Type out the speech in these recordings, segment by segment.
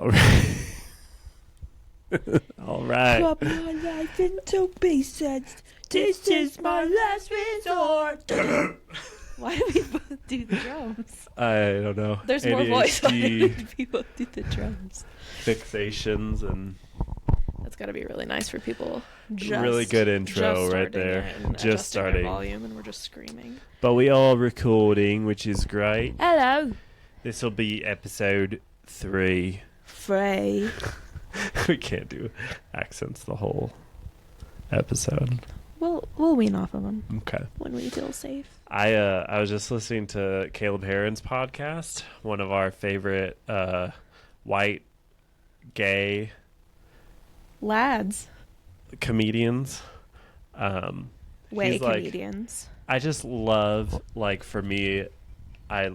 All right. All right. Cut my life into pieces. This is my last resort. Why do people do the drums? I don't know. There's more voice. Why do ADHD people do the drums? fixations and That's got to be really nice for people. really good intro just right there. and Just adjusting our starting. volume, and we're just screaming. But we are recording, which is great. Hello, This will be episode 3. Frey. We can't do accents the whole episode. We'll wean off of them Okay. when we feel safe. I was just listening to Caleb Herron's podcast, one of our favorite white gay Lads, comedians. way he's like, comedians. I just love, like, for me, I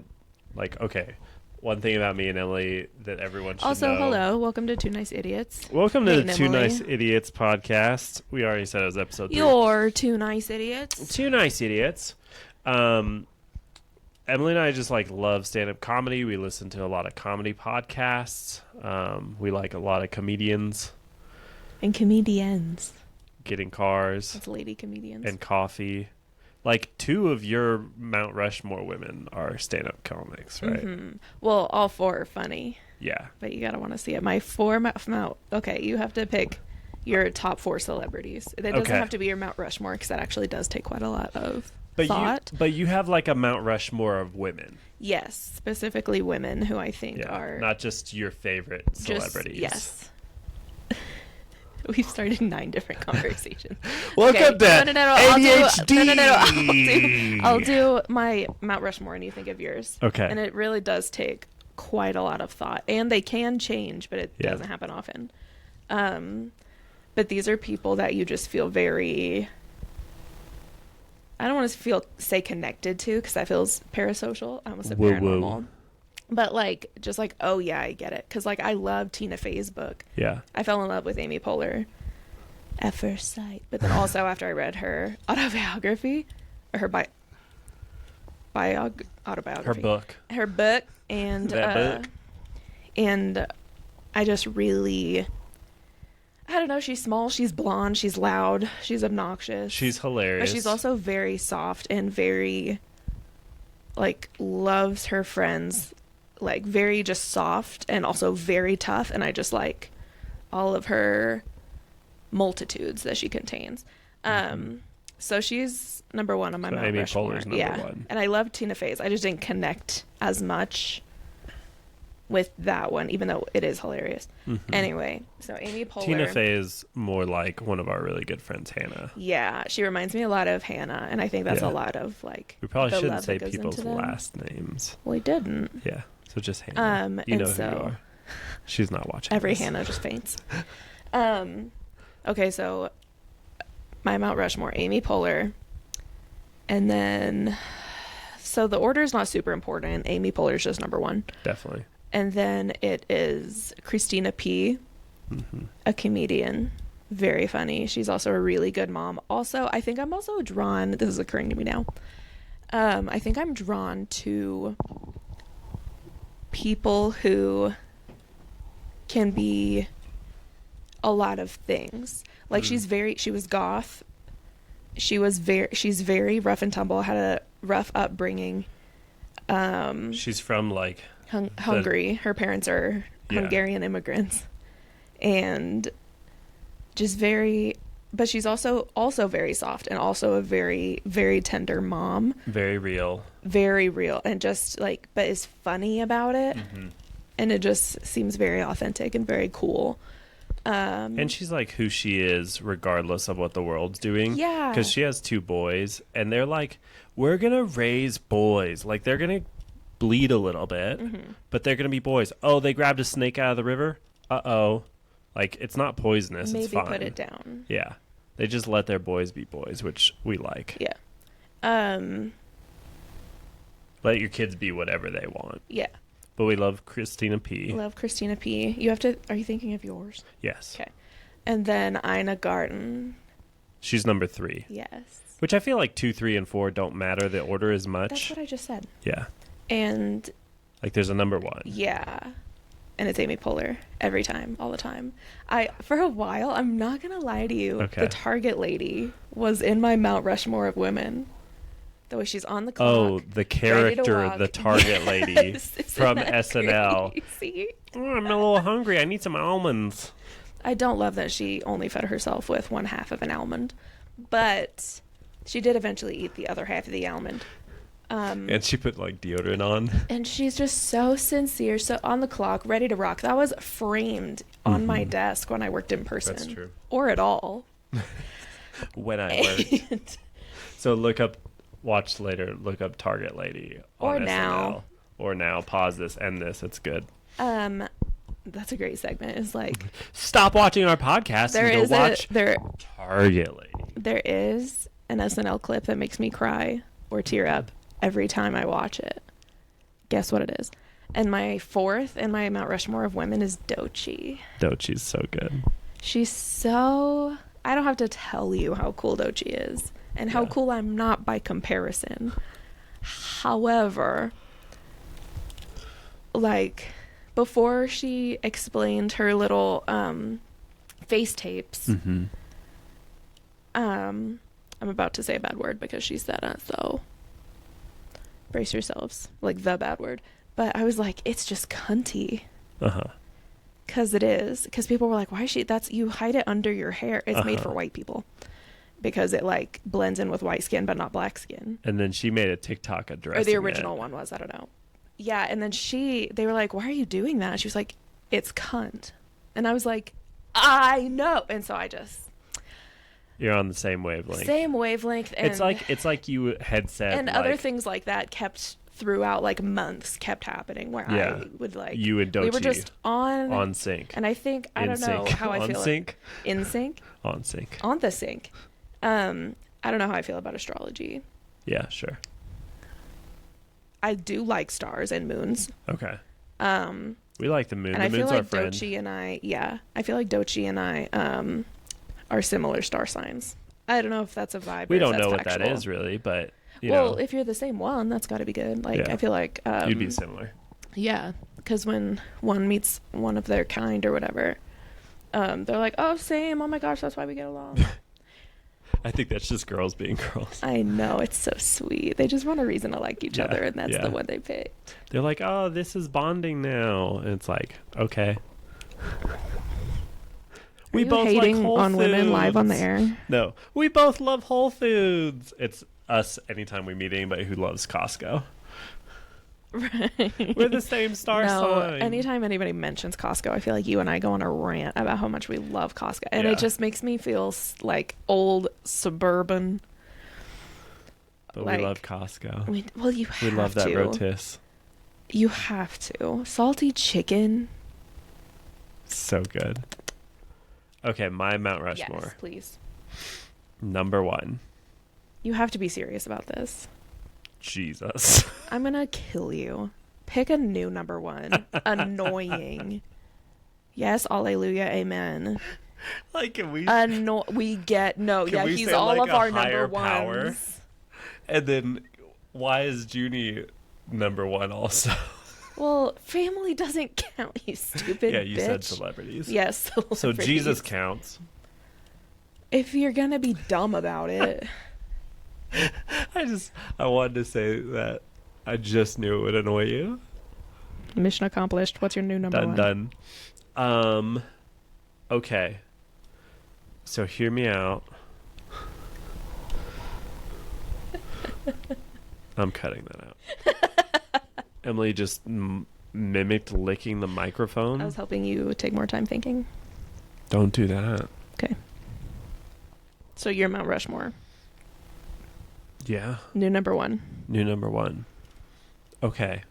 like, okay, one thing about me and Emily that everyone should Also, know. hello, welcome to Two Nice Idiots. Welcome to Nate the and Two Emily. Nice Idiots podcast. We already said it was episode 3. You're Two Nice Idiots. Two Nice Idiots. Emily and I just like love stand-up comedy. We listen to a lot of comedy podcasts. We like a lot of comedians And comedians. getting cars That's lady comedians. and coffee. Like 2 of your Mount Rushmore women are stand-up comics, right? Mm-hmm. Well, all 4 are funny, Yeah. but you gotta want to see it. My 4 Mount. Okay, you have to pick your top 4 celebrities. It doesn't Okay. have to be your Mount Rushmore because that actually does take quite a lot of But thought. you have like a Mount Rushmore of women. Yes, specifically women who I think Yeah. are Not just your favorite just celebrities. yes. We've started 9 different conversations. Welcome to ADHD. I'll ADHD. do my Mount Rushmore, and you think of yours. Okay. And it really does take quite a lot of thought, and they can change, but it Yeah. doesn't happen often. But these are people that you just feel very. I don't want to say connected to because that feels parasocial. I almost said Woo paranormal. woo. But like, just like, oh yeah, I get it. Because like, I love Tina Fey's book. Yeah. I fell in love with Amy Poehler at first sight. But then also after I read her autobiography, or her autobiography. Her book. And, That book. And I just really, I don't know, she's small, she's blonde, she's loud, she's obnoxious. She's hilarious. But she's also very soft and very, like, loves her friends. Like, very just soft and also very tough. And I just like all of her multitudes that she contains. So she's number 1 on my Mount Amy Rushmore. Poehler's number 1. And I love Tina Fey's. I just didn't connect as much with that one, even though it is hilarious. Anyway, so Amy Poehler. Tina Fey is more like one of our really good friends, Hannah. Yeah, she reminds me a lot of Hannah, and I think that's Yeah. a lot of like. We probably the shouldn't love say that goes people's into them. last names. Well, we didn't. Yeah, so just Hannah. You and know who so- you are. She's not watching. Every this. Hannah just faints. Okay, so my Mount Rushmore, Amy Poehler, and then so the order is not super important. Amy Poehler is just number 1, Definitely. and then it is Christina P, a comedian, very funny. She's also a really good mom. Also, I think I'm also drawn. This is occurring to me now. I think I'm drawn to people who can be a lot of things. Like she was goth. She's very rough and tumble, had a rough upbringing. She's from like Hungary. Her parents are Hungarian immigrants. And just but she's also very soft and also a very, very tender mom. very real. Very real and just like, but is funny about it. And it just seems very authentic and very cool. And she's like who she is regardless of what the world's doing. Yeah. Because she has 2 boys and they're like, we're going to raise boys. Like they're going to bleed a little bit, but they're going to be boys. Oh, they grabbed a snake out of the river? Uh-oh. Like it's not poisonous. Maybe it's fine. put it down. Yeah. They just let their boys be boys, which we like. Yeah. Let your kids be whatever they want. Yeah. But we love Christina P. Love Christina P. Are you thinking of yours? Yes. Okay. And then Ina Garten. She's number 3. Yes. Which I feel like 2, 3, and 4 don't matter the order as much. That's what I just said. Yeah. And Like there's a number 1. yeah. and it's Amy Poehler every time, all the time. For a while, I'm not gonna lie to you, Okay. the Target lady was in my Mount Rushmore of women. The way she's on the clock. Oh, the character, the Target lady Yes, from isn't that SNL. crazy? Oh, I'm a little hungry. I need some almonds. I don't love that she only fed herself with one half of an almond, but she did eventually eat the other half of the almond. And she put like deodorant on. And she's just so sincere, so on the clock, ready to rock. That was framed on my desk when I worked in person. That's true. Or at all. When I worked. So look up Target Lady on Or SNL. now. Or now. Pause this, end this. It's good. That's a great segment. It's like Stop watching our podcast and go watch Target Lady. There is an SNL clip that makes me cry or tear up every time I watch it. Guess what it is? And my fourth in my Mount Rushmore of women is Doechii. Doechii's so good. She's so... I don't have to tell you how cool Doechii is and how cool I'm not by comparison. However, like, before she explained her little face tapes, I'm about to say a bad word because she said it, so brace yourselves. Like, the bad word. But I was like, it's just cunty. Because it is. Because people were like, why is she... you hide it under your hair. It's made for white people. Because it, like, blends in with white skin, but not black skin. And then she made a TikTok address. Or the original one was. I don't know. Yeah, and then they were like, why are you doing that? She was like, it's cunt. And I was like, I know. And so I just... You're on the same wavelength. Same wavelength. And it's like you had said. And other things like that kept... throughout like months kept happening where I would like you and Doechii we were just on sync, and I think I don't know how I feel in sync on sync on the sync. I don't know how I feel about astrology. Yeah, sure. I do like stars and moons. Okay. We like the moon. And the I feel moon's like our friend. Doechii and I feel like Doechii and I are similar star signs. I don't know if that's a vibe. We or if don't know that's what factual. that is really, but you well, know. if you're the same one, that's got to be good. Like Yeah. I feel like You'd be similar. Yeah, because when one meets one of their kind or whatever, they're like, "Oh, same. Oh my gosh, that's why we get along." I think that's just girls being girls. I know, it's so sweet. They just want a reason to like each other, and that's the one they pick. They're like, "Oh, this is bonding now," and it's like, okay. We both hating like Whole on Foods. women live on the air. No, we both love Whole Foods. It's us anytime we meet anybody who loves Costco. Right. We're the same star sign. Anytime anybody mentions Costco, I feel like you and I go on a rant about how much we love Costco, and it just makes me feel like old suburban. But like, we love Costco. You have to. We love that rotis. You have to. Salty chicken. So good. Okay, my Mount Rushmore. Yes, please. Number 1. You have to be serious about this. Jesus. I'm gonna kill you. Pick a new number 1. Annoying. Yes, alleluia, amen. Like, can we... he's all like of our higher number power? ones. And then, why is Junie number 1 also? Well, family doesn't count, you stupid Yeah, you bitch. said celebrities. Yes, celebrities. So Jesus counts. If you're gonna be dumb about it. I wanted to say that I just knew it would annoy you. Mission accomplished. What's your new number 1? Done. Okay. So hear me out. I'm cutting that out. Emily just mimicked licking the microphone. I was helping you take more time thinking. Don't do that. Okay. So you're Mount Rushmore. Yeah. New number 1. New number 1. Okay.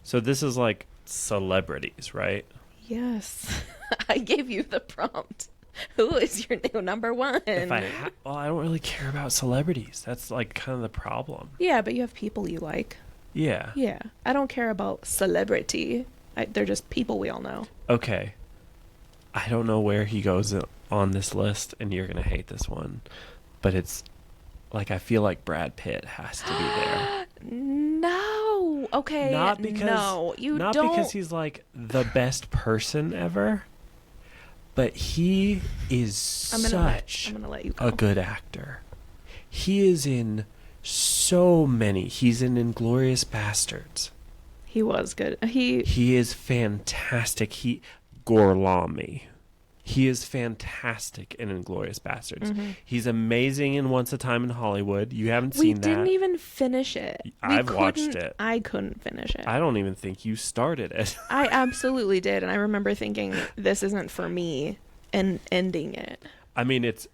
So this is like celebrities, right? Yes. I gave you the prompt. Who is your new number 1? Well, I don't really care about celebrities. That's like kind of the problem. Yeah, but you have people you like. Yeah. Yeah. I don't care about celebrity. They're just people we all know. Okay. I don't know where he goes on this list, and you're going to hate this one. But it's like, I feel like Brad Pitt has to be there. No. Okay, not because no, you not don't. because he's like the best person ever, but he is I'm gonna let you go. a good actor. He is in so many. He's in Inglourious Bastards. He was good. He is fantastic. Gorlami. He is fantastic in Inglourious Bastards. Mm-hmm. He's amazing in Once a Time in Hollywood. You haven't seen that. We didn't even finish it. I've watched it. I couldn't finish it. I don't even think you started it. I absolutely did, and I remember thinking, this isn't for me, and ending it. I mean, it's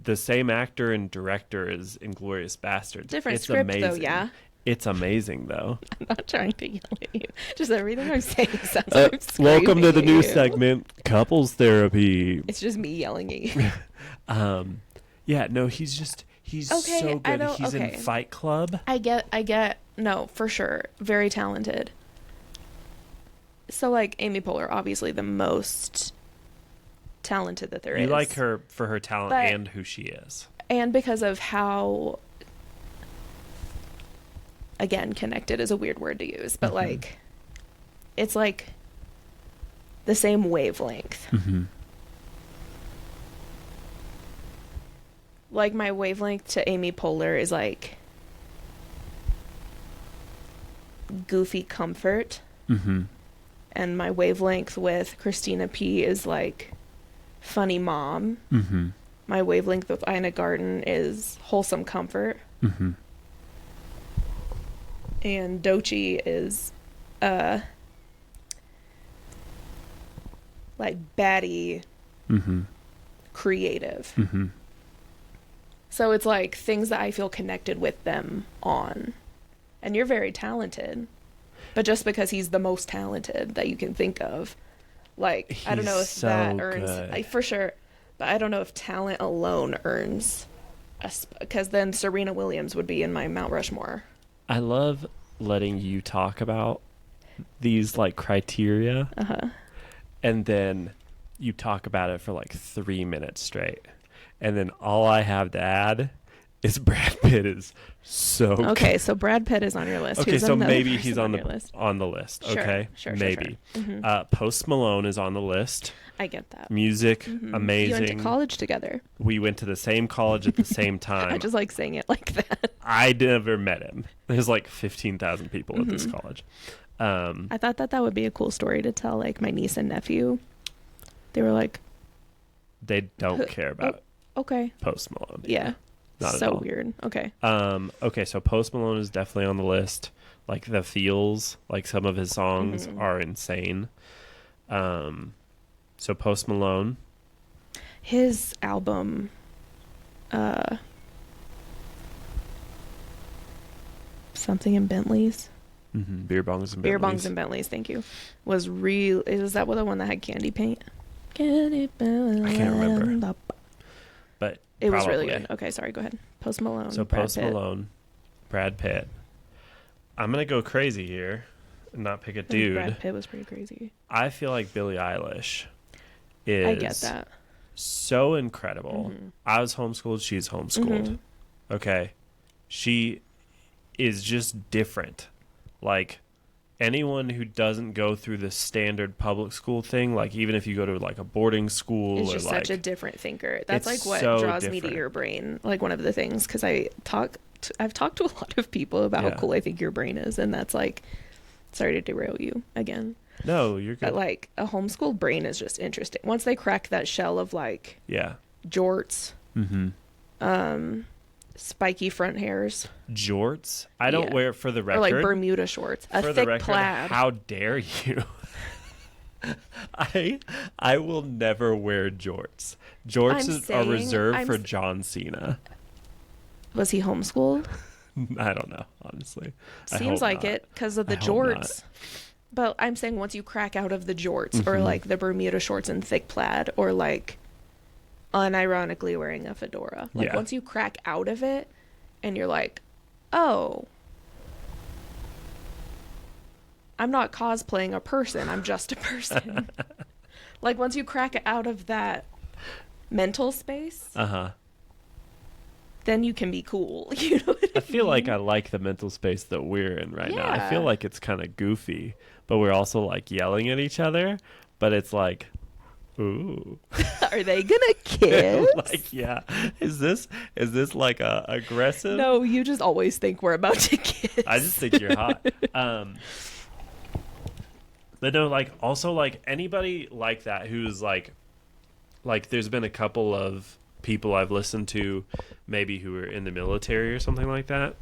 the same actor and director as Inglourious Bastards. Different it's script, amazing. though, yeah. It's amazing, though. I'm not trying to yell at you. Just everything I'm saying sounds like I'm welcome to the new you. segment, Couples Therapy. It's just me yelling at you. Yeah, no, he's Okay, so I good. know- He's in okay. Fight Club. I get. No, for sure. Very talented. So, like, Amy Poehler, obviously the most talented that there is. You like her for her talent But- and who she is. And because of how, again, connected is a weird word to use, but like, it's like the same wavelength. Mm-hmm. Like, my wavelength to Amy Poehler is like goofy comfort, Mm-hmm. and my wavelength with Christina P is like funny mom. Mm-hmm. My wavelength with Ina Garten is wholesome comfort. Mm-hmm. And Doechii is like baddie, Mm-hmm. creative. Mm-hmm. So it's like things that I feel connected with them on. And you're very talented, but just because he's the most talented that you can think of, like, I don't know if He's so that earns good. for sure, but I don't know if talent alone earns because then Serena Williams would be in my Mount Rushmore. I love letting you talk about these like criteria, and then you talk about it for like 3 minutes straight, and then all I have to add is Brad Pitt is so Okay, so Brad Pitt is on your list. Okay, Who's so another maybe person he's on your list? the list. Sure, Okay, sure, maybe. sure. Mhm. Post Malone is on the list. I get that. Music, Mhm. amazing. You went to college together. We went to the same college at the same time. I just like saying it like that. I never met him. There's like 15,000 people at Mm-hmm. this college. I thought that would be a cool story to tell, like, my niece and nephew. They were like, They don't care about okay. Post Malone. Yeah. Not at So all. weird. Okay. Okay, so Post Malone is definitely on the list. Like the feels, like some of his songs Mm-hmm. are insane. So Post Malone. His album, something in Bentleys. Mm-hmm. Beer Bongs and Beer Bentleys. Bongs and Bentleys, thank you. Was real. Is that the one that had candy paint? Candy paint. I can't remember. But It was really probably. good. Okay, sorry, go ahead. Post Malone. So Brad Post Pitt. Malone, Brad Pitt. I'm gonna go crazy here and not pick a I think dude. Brad Pitt was pretty crazy. I feel like Billie Eilish is I get that. so incredible. Mhm. I was homeschooled, she's homeschooled. Mhm. Okay. She is just different. Like anyone who doesn't go through the standard public school thing, like even if you go to like a boarding school It's or just like such a different thinker. That's it's like what so draws me different. to your brain. Like one of the things, because I've talked to a lot of people about Yeah. how cool I think your brain is, and that's like, sorry to derail you again. No, you're good. But like a homeschool brain is just interesting. Once they crack that shell of like Yeah. jorts, Mm-hmm. spiky front hairs, Jorts. I don't Yeah. wear it for the record. or like Bermuda shorts, a for the thick record, plaid. how dare you? I will never wear jorts. Jorts I'm are saying- reserved I'm for s- John Cena. Was he homeschooled? I don't know, honestly. I Seems hope like not. it because of the I hope not. jorts. But I'm saying once you crack out of the jorts or Mhm. like the Bermuda shorts and thick plaid or like unironically wearing a fedora. Like Yeah. once you crack out of it and you're like, oh, I'm not cosplaying a person, I'm just a person. Like once you crack out of that mental space, Uh-huh. then you can be cool. You know what I feel like mean? I like the mental space that we're in right now. I Yeah. feel like it's kind of goofy, but we're also like yelling at each other, but it's like, ooh. Are they gonna kiss? Like, yeah. Is this like a aggressive? No, you just always think we're about to kiss. I just think you're hot. But no, like also like anybody like that who's like there's been a couple of people I've listened to maybe who are in the military or something like that.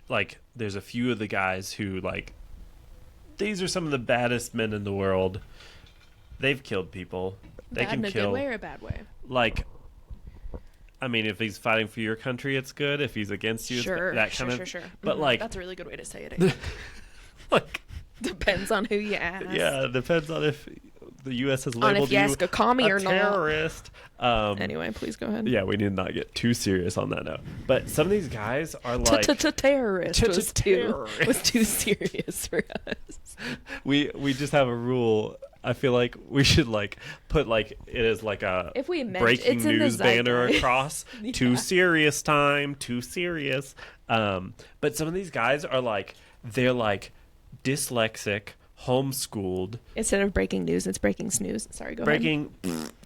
Like there's a few of the guys who like these are some of the baddest men in the world. They've killed people. They Bad can in a kill. good way or a bad way? Like, I mean, if he's fighting for your country, it's good. If he's against you, Sure, it's that kind of. sure. But like, that's a really good way to say it. like, Depends on who you ask. yeah, it depends on if the U.S. has On labeled if you ask a commie or not. terrorist. Anyway, please go ahead. Yeah, we need not get too serious on that note. But some of these guys are like Terrorist was too serious for us. we just have a rule. I feel like we should like put like it as like a If we breaking it's in the news banner zeitgeist. across. Yeah. Too serious time, too serious. But some of these guys are like they're like dyslexic, homeschooled. Instead of breaking news, it's breaking snooze. Sorry, go ahead. Breaking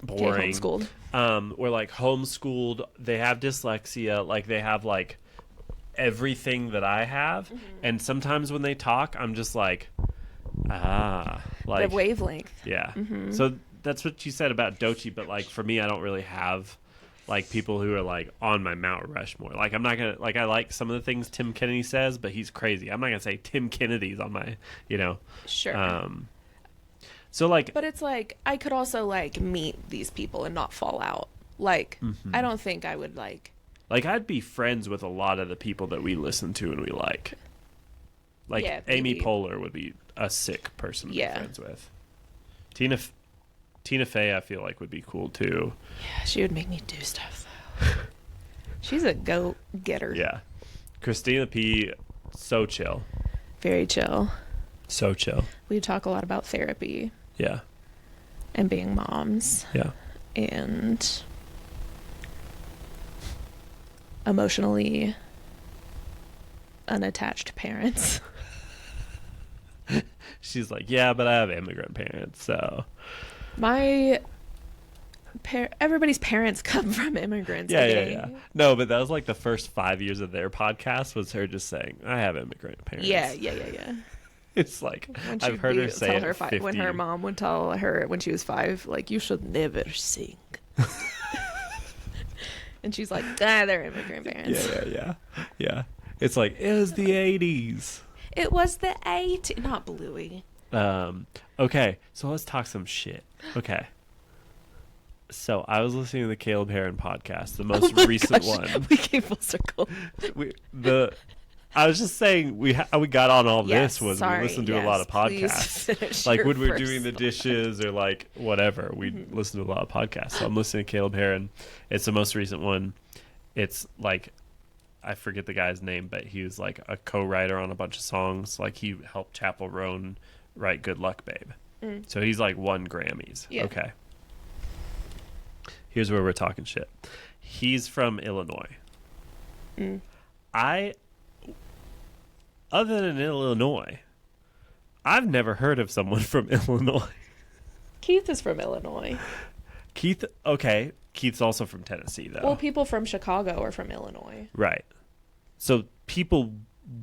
boring. Okay, homeschooled. We're like homeschooled. They have dyslexia. Like they have like everything that I have. And sometimes when they talk, I'm just like, like The wavelength. yeah. So that's what you said about Doechii, but like for me, I don't really have like people who are like on my Mount Rushmore. Like I'm not gonna like I like some of the things Tim Kennedy says, but he's crazy. I'm not gonna say Tim Kennedy's on my Sure. So like But it's like I could also like meet these people and not fall out. Like I don't think I would like. like I'd be friends with a lot of the people that we listen to and we like. Like Yeah, Amy maybe. Poehler would be a sick person to be Yeah. friends with. Tina Fey, I feel like would be cool too. Yeah, she would make me do stuff though. She's a go getter. Yeah, Christina P, so chill, Very chill. so chill. We talk a lot about therapy Yeah, and being moms yeah. and emotionally unattached parents. She's like, yeah, but I have immigrant parents, so My everybody's parents come from immigrants. yeah, okay? yeah. No, but that was like the first 5 years of their podcast was her just saying, I have immigrant parents. Yeah. It's like When I've heard her say tell it her 50. when her mom would tell her when she was 5, like, you should never sing. And she's like, they're immigrant parents. Yeah. It's like it was the 80s. It was the 80s, not Bluey. Okay, so let's talk some shit. Okay. So I was listening to the Caleb Heron podcast, the most recent one. We came full circle. I was just saying how we got on all Yes, this was sorry, we listened to a lot of please podcasts. finish Like your when we're first doing the thought. dishes or like whatever, we listen to a lot of podcasts. So I'm listening to Caleb Heron. It's the most recent one. It's like I forget the guy's name, but he was like a co-writer on a bunch of songs. Like he helped Chappell Roan write "Good Luck, Babe." So he's like won Grammys. Yeah. Okay. Here's where we're talking shit. He's from Illinois. Other than Illinois, I've never heard of someone from Illinois. Keith is from Illinois. Keith, okay. Keith's also from Tennessee, though. Well, people from Chicago are from Illinois. Right. So people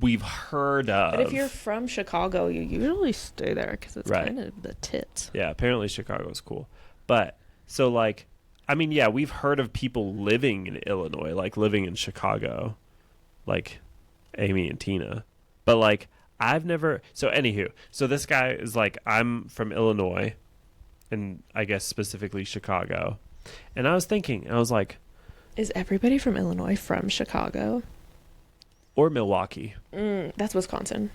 we've heard of. But if you're from Chicago, you usually stay there because it's Right. kind of the tits. Yeah, apparently Chicago's cool. But, so like, I mean, yeah, we've heard of people living in Illinois, like living in Chicago, like Amy and Tina. But like, I've never, so anywho, so this guy is like, I'm from Illinois, and I guess specifically Chicago. And I was thinking, I was like, Is everybody from Illinois from Chicago? or Milwaukee, That's Wisconsin.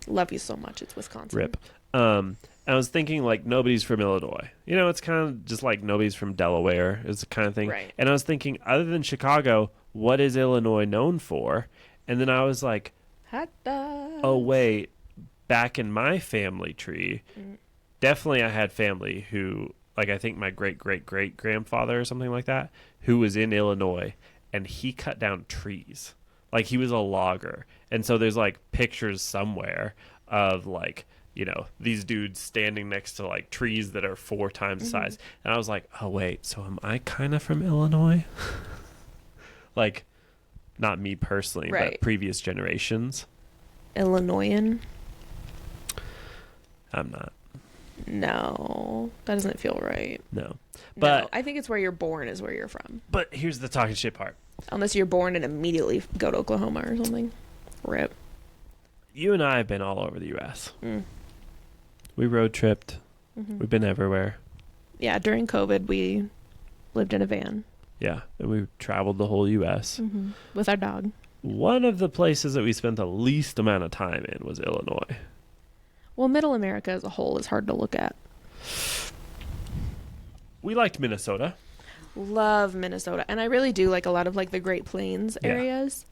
Love you so much. It's Wisconsin. rip. I was thinking like nobody's from Illinois. You know, it's kind of just like nobody's from Delaware is the kind of thing. Right. And I was thinking, other than Chicago, what is Illinois known for? And then I was like, Hot dog. oh wait, back in my family tree, definitely I had family who like I think my great great great grandfather or something like that, who was in Illinois, and he cut down trees. Like he was a logger, and so there's like pictures somewhere of like, you know, these dudes standing next to like trees that are 4 times the size. And I was like, oh wait, so am I kind of from Illinois? Like, not me personally, Right. but previous generations. Illinoisan? I'm not. No, that doesn't feel right. No. But But I think it's where you're born is where you're from. but here's the talking shit part. Unless you're born and immediately go to Oklahoma or something. Rip. You and I have been all over the U.S. Mm. We road tripped. Mm-hmm. We've been everywhere. Yeah, during COVID, we lived in a van Yeah, and we traveled the whole U.S. with our dog. One of the places that we spent the least amount of time in was Illinois. Well, Middle America as a whole is hard to look at. We liked Minnesota. Love Minnesota, and I really do like a lot of like the Great Plains Yeah. areas.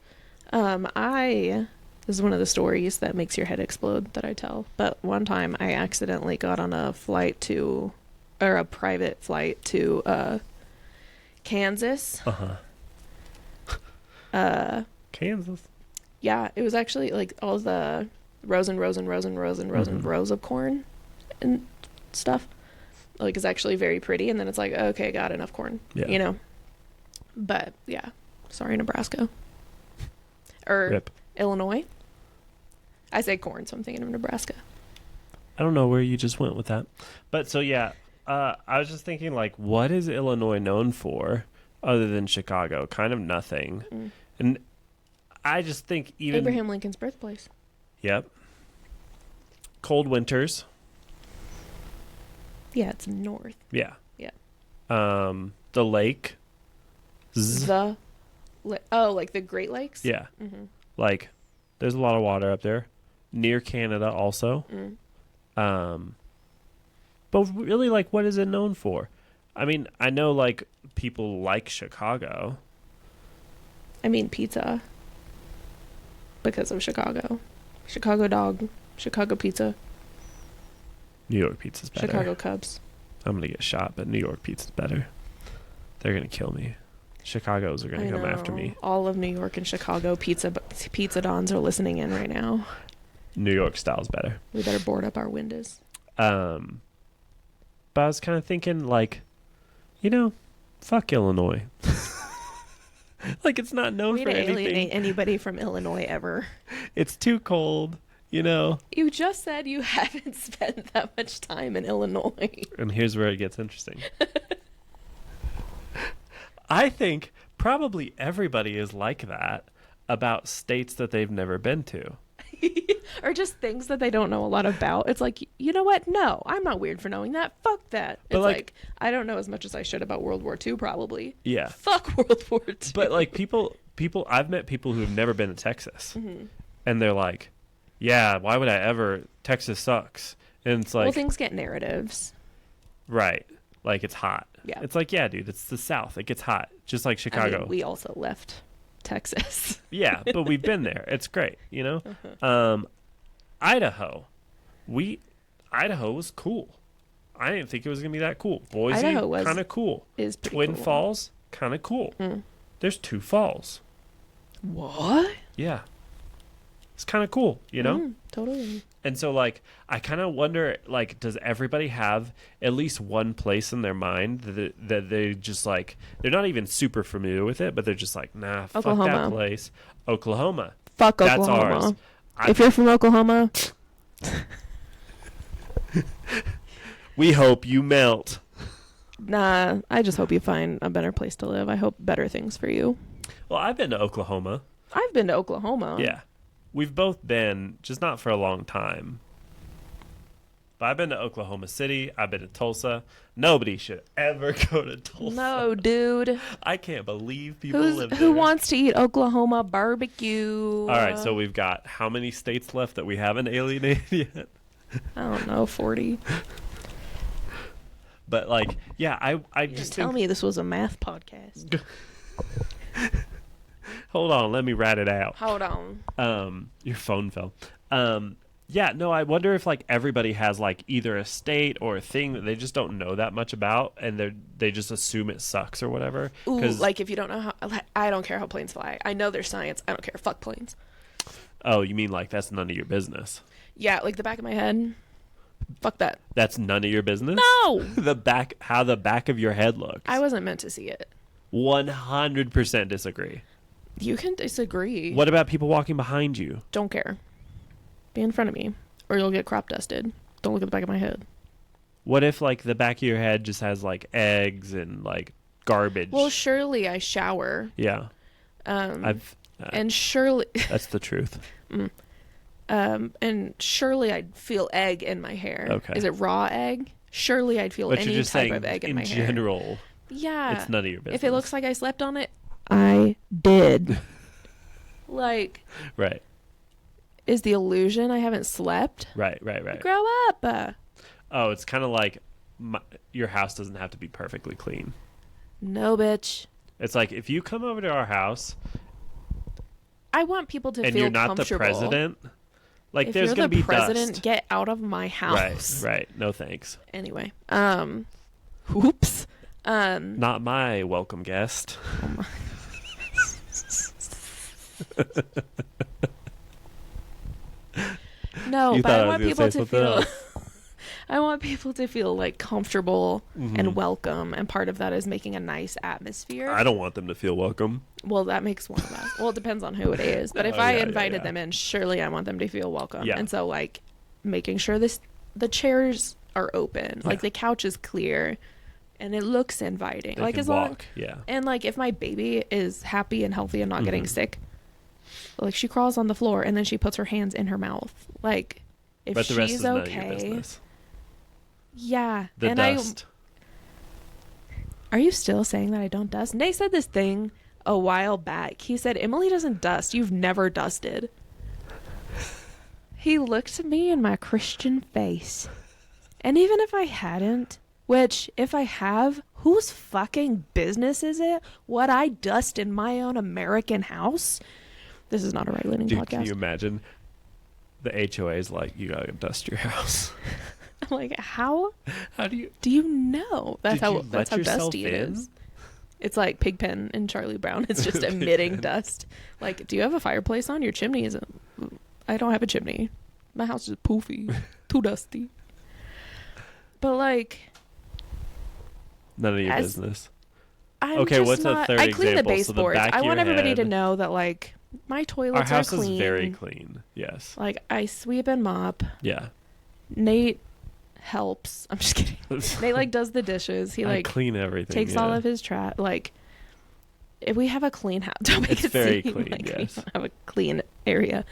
This is one of the stories that makes your head explode that I tell. But one time I accidentally got on a private flight to Kansas. Kansas. Yeah, it was actually like all the rows and rows and rows and rows and rows and rows of corn and stuff. Like, it's actually very pretty, and then it's like, okay, got enough corn. Yeah. You know? But, yeah. Sorry, Nebraska. Or Rip. Illinois. I say corn, so I'm thinking of Nebraska. I don't know where you just went with that. But so, yeah, I was just thinking, like, what is Illinois known for other than Chicago? Kind of nothing. And I just think even... Abraham Lincoln's birthplace. Yep. Cold winters. Yeah, it's north. Yeah. Yeah. The lake. Like the Great Lakes? Yeah. Like, there's a lot of water up there. Near Canada also. But really, like, what is it known for? I mean, I know, like, people like Chicago. I mean, pizza. Because of Chicago. Chicago dog. Chicago pizza. New York pizza's better. Chicago Cubs. I'm going to get shot, but New York pizza's better. They're going to kill me. Chicago's are going to come after me. All of New York and Chicago pizza dons are listening in right now. New York style's better. We better board up our windows. But I was kind of thinking, like, you know, fuck Illinois. Like, it's not known We for didn't anything. alienate anybody from Illinois ever. It's too cold, you know. You just said you haven't spent that much time in Illinois. And here's where it gets interesting. I think probably everybody is like that about states that they've never been to. Or just things that they don't know a lot about. It's like, you know what? No, I'm not weird for knowing that. Fuck that. But it's like, like, I don't know as much as I should about World War II, probably. Yeah. Fuck World War II. But like people, I've met people who've never been to Texas, and they're like, "Yeah, why would I ever? Texas sucks." And it's like, well, things get narratives. right, like it's hot. Yeah. It's like, yeah, dude, it's the South. It gets hot, just like Chicago. I mean, we also left Texas. Yeah, but we've been there. It's great, you know. Idaho was cool. I didn't think it was gonna be that cool. Boise, kind of cool. Is pretty Twin cool. Falls, kind of cool. There's 2 falls. What? Yeah, it's kind of cool, you know. Totally. And so, like, I kind of wonder, like, does everybody have at least one place in their mind that they just, like, they're not even super familiar with it, but they're just like, nah, fuck that Oklahoma. place. Oklahoma. Fuck That's Oklahoma. ours. If you're from Oklahoma, We hope you melt. nah, I just hope you find a better place to live. I hope better things for you. Well, I've been to Oklahoma. I've been to Oklahoma. Yeah. We've both been, just not for a long time. But I've been to Oklahoma City. I've been to Tulsa. Nobody should ever go to Tulsa. No, dude. I can't believe people live there. Who wants to eat Oklahoma barbecue? All right, so we've got how many states left that we haven't alienated yet? I don't know, 40. But, like, yeah, I just Tell think... me this was a math podcast. Hold on, let me rat it out. Hold on. Your phone fell. Yeah, no, I wonder if like everybody has like either a state or a thing that they just don't know that much about, and they just assume it sucks or whatever. Ooh, 'Cause- like if you don't know how, I don't care how planes fly. I know there's science. I don't care. Fuck planes. oh, you mean like that's none of your business? Yeah, like the back of my head. Fuck that. That's none of your business. No, How the back of your head looks. I wasn't meant to see it. 100% disagree. You can disagree. What about people walking behind you? Don't care. Be in front of me, or you'll get crop dusted. Don't look at the back of my head. What if like the back of your head just has like eggs and like garbage? Well, surely I shower. Yeah. I've and surely that's the truth. and surely I'd feel egg in my hair. Okay. Is it raw egg? Surely I'd feel But any you're just type saying of egg in my hair. in general, Yeah. it's none of your business. If it looks like I slept on it, I did. Like, right. is the illusion I haven't slept? Right. Grow up. Oh, it's kind of like your house doesn't have to be perfectly clean. No, bitch. It's like if you come over to our house I want people to and feel you're not the comfortable. president, like If there's you're going to the be president, dust. get out of my house. Right. No thanks. Anyway, whoops. Not my welcome guest. No, You but thought I I was want gonna people say to something feel. else. I want people to feel like comfortable Mm-hmm. and welcome, and part of that is making a nice atmosphere. I don't want them to feel welcome. Well, that makes one of us. Well, it depends on who it is, but if Oh, I yeah, invited yeah. them in, surely I want them to feel welcome. Yeah. And so, like, making sure the chairs are open, like the couch is clear, and it looks inviting. They like can as long, walk. Yeah. and like if my baby is happy and healthy and not getting Mhm. sick, like she crawls on the floor and then she puts her hands in her mouth. Like if But the rest she's is none of your okay, business. yeah. The and dust. Are you still saying that I don't dust? Nate said this thing a while back. He said, Emily doesn't dust. You've never dusted. He looked at me in my Christian face. And even if I hadn't, which if I have, whose fucking business is it what I dust in my own American house? This is not a right-leaning Dude, podcast. can you imagine? The HOA is like, you gotta dust your house. I'm like, how How do you? do you know? That's Did you how let yourself dusty it in? is. It's like Pigpen and Charlie Brown. It's just emitting dust. Like, do you have a fireplace on? Your chimney isn't. I don't have a chimney. My house is poofy, too dusty. But like, None of your As- business. I'm Okay, just what's a not, third I clean the example? So the baseboards. back I of want your everybody to head- know that like my Our toilets house are clean. is very clean. Yes. Like I sweep and mop. Yeah. Nate helps. I'm just kidding. Nate like does the dishes. He I like clean everything. takes yeah. all of his trash. Like, if we have a clean house, don't make It's it very seem clean, like yes. we don't have a clean area.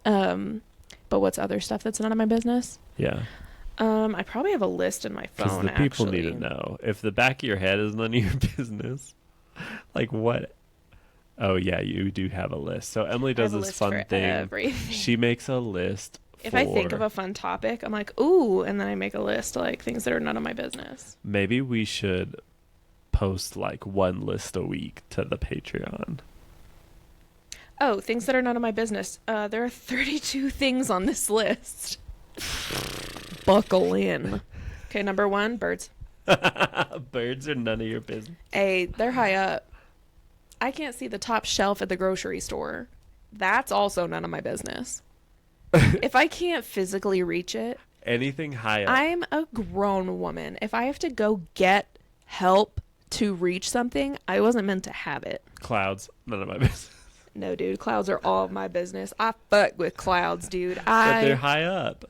But what's other stuff that's none of my business? Yeah. I probably have a list in my Because phone. the people need to actually. know. If the back of your head is none of your business, like what? Oh yeah, you do have a list. So Emily I have does a this list fun for thing. everything. She makes a list. If I think for- of a fun topic, I'm like, ooh, and then I make a list of like things that are none of my business. maybe we should post like one list a week to the Patreon. Oh, things that are none of my business. There are 32 things on this list. Buckle in. Okay, number 1, birds. Birds are none of your business. They're high up. I can't see the top shelf at the grocery store. That's also none of my business. If I can't physically reach it, Anything high up. I'm a grown woman. If I have to go get help to reach something, I wasn't meant to have it. Clouds, none of my business. No, dude, clouds are all of my business. I fuck with clouds, dude. But they're high up.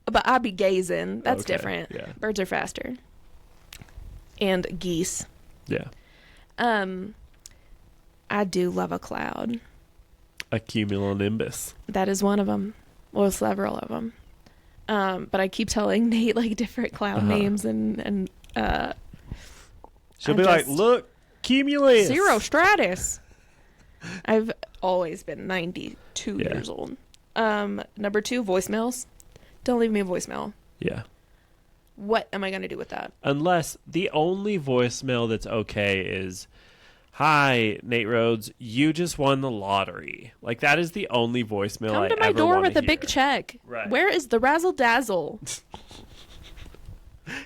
But I be gazing. That's Okay, different. yeah. Birds are faster. And geese. Yeah. I do love a cloud. A cumulonimbus. That is one of them. Well, several of them. But I keep telling Nate like different cloud names and She'll I'm be like, just- look, cumulus. Cirrostratus. I've always been 92 Yeah. years old. Number 2, voicemails. Don't leave me a voicemail. Yeah. What am I going to do with that? Unless the only voicemail that's okay is, Hi, Nate Rhodes. You just won the lottery. Like, that is the only voicemail Come I to my ever door wanna with a hear. big check. Right. Where is the razzle dazzle?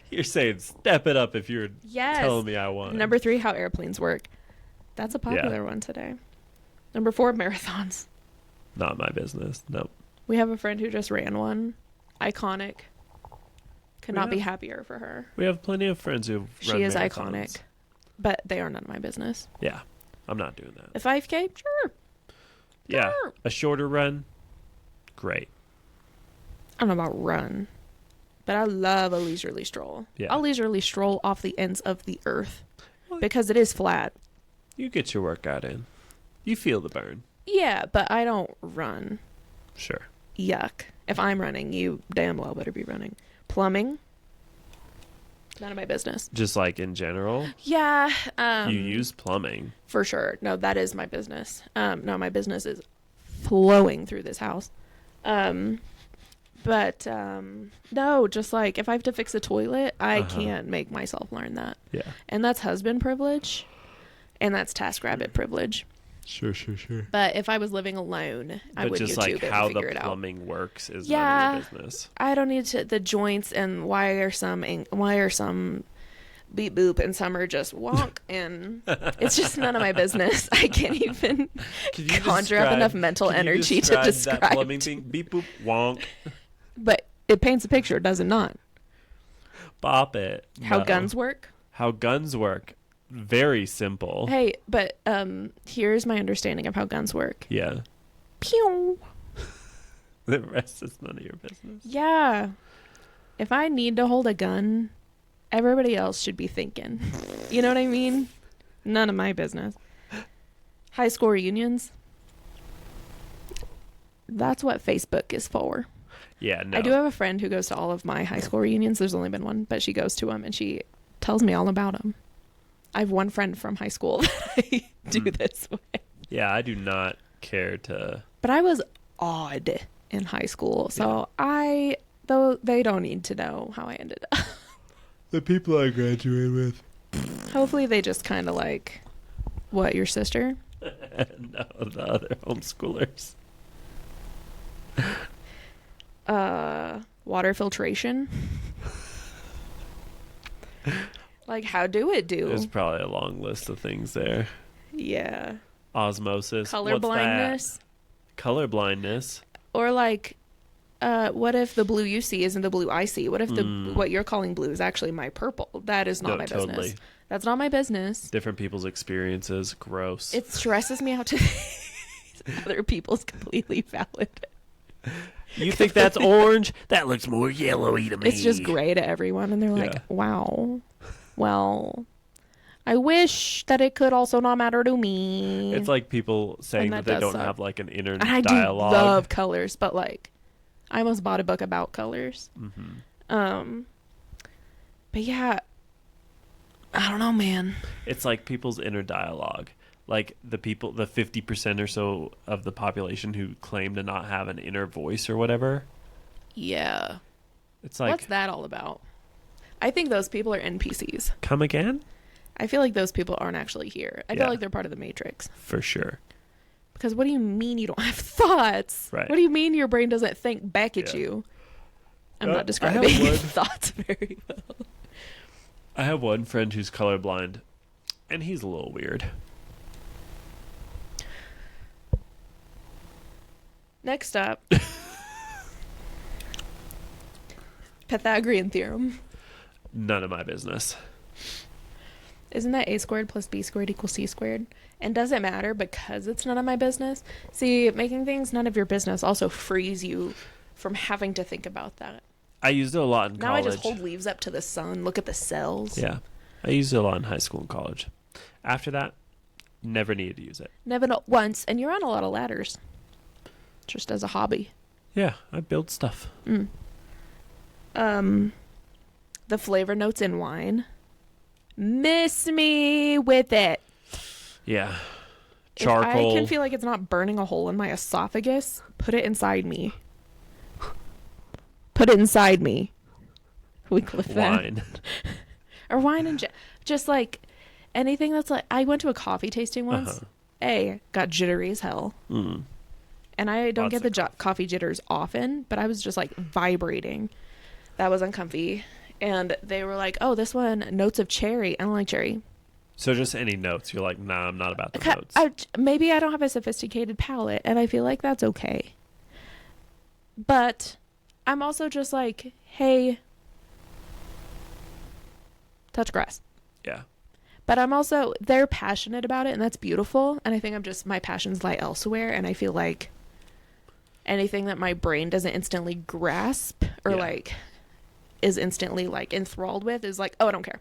You're saying step it up if you're Yes. telling me I won. Number 3, how airplanes work. That's a popular one today. Number 4, marathons. Not my business. Nope. We have a friend who just ran one. Iconic. Could not be Yeah. happier for her. We have plenty of friends who've run She is marathons. iconic. But they are none of my business. Yeah. I'm not doing that. A 5K? Sure. Yeah. Sure. A shorter run? Great. I don't know about run. But I love a leisurely stroll. Yeah. I'll leisurely stroll off the ends of the earth. Well, Because it is flat. You get your workout in. You feel the burn. Yeah, but I don't run. Sure. Yuck. If I'm running, you damn well better be running. Plumbing? None of my business. Just like in general, Yeah. you use plumbing. For sure. No, that is my business. No, my business is flowing through this house. But no, just like if I have to fix a toilet, I can't make myself learn that. Yeah. And that's husband privilege. And that's TaskRabbit privilege. Sure. But if I was living alone, I But would just YouTube like it and how figure the it out. plumbing works is Yeah. none of your business. I don't need to the joints and why are some beep boop and some are just wonk and it's just none of my business. I can't even Could you conjure up enough mental energy to describe that plumbing thing? Beep boop wonk. But it paints a picture, does it not? Bop it. How No. guns work? How guns work. Very simple. Hey, but here's my understanding of how guns work. Yeah. Pew. The rest is none of your business. Yeah. If I need to hold a gun, everybody else should be thinking. You know what I mean? None of my business. High school reunions. That's what Facebook is for. Yeah, no. I do have a friend who goes to all of my high school reunions. There's only been one, but she goes to them and she tells me all about them. I have one friend from high school that I do this with. Yeah, I do not care to. But I was odd in high school, so though they don't need to know how I ended up. The people I graduated with. Hopefully they just kind of like, what, your sister? No, the other homeschoolers. Water filtration. Like, how do it do? There's probably a long list of things there. Yeah. Osmosis. Color What's blindness. that? Color blindness. Or like, what if the blue you see isn't the blue I see? What if what you're calling blue is actually my purple? That is not No, my totally. business. That's not my business. Different people's experiences. Gross. It stresses me out to other people's completely valid. You think that's orange? That looks more yellowy to me. It's just gray to everyone, and they're like, Yeah. wow. Well, I wish that it could also not matter to me. It's like people saying And that that they does don't suck. have like an inner And I dialogue. do love colors, but like, I almost bought a book about colors. Mm-hmm. But yeah, I don't know, man. It's like people's inner dialogue. Like the 50% or so of the population who claim to not have an inner voice or whatever. Yeah. It's like, What's that all about? I think those people are NPCs. come again? I feel like those people aren't actually here. I Yeah. feel like they're part of the Matrix. For sure. Because what do you mean you don't have thoughts? Right. What do you mean your brain doesn't think back at Yeah. you? I'm I not have describing one. thoughts very well. I have one friend who's colorblind, and he's a little weird. Next up, Pythagorean theorem. None of my business. Isn't that a squared plus b squared equals c squared? And does it matter because it's none of my business? See, making things none of your business also frees you from having to think about that. I used it a lot in Now college. I just hold leaves up to the sun, look at the cells. Yeah. I used it a lot in high school and college. After that, never needed to use it. Never not once, and you're on a lot of ladders. Just as a hobby. Yeah, I build stuff. The flavor notes in wine. Miss me with it. Yeah. If Charcoal. I can feel like it's not burning a hole in my esophagus, put it inside me. Put it inside me. We clip that. Wine. Or wine and just like anything that's like, I went to a coffee tasting once. Got jittery as hell. And I don't get the coffee jitters often, but I was just like vibrating. That was uncomfy. And they were like, oh, this one, notes of cherry. I don't like cherry. So just any notes. You're like, nah, I'm not about the notes. Maybe I don't have a sophisticated palate, and I feel like that's okay. But I'm also just like, hey, touch grass. Yeah. But I'm also, they're passionate about it, and that's beautiful. And I think my passions lie elsewhere. And I feel like anything that my brain doesn't instantly grasp or like is instantly like enthralled with is like, oh, I don't care.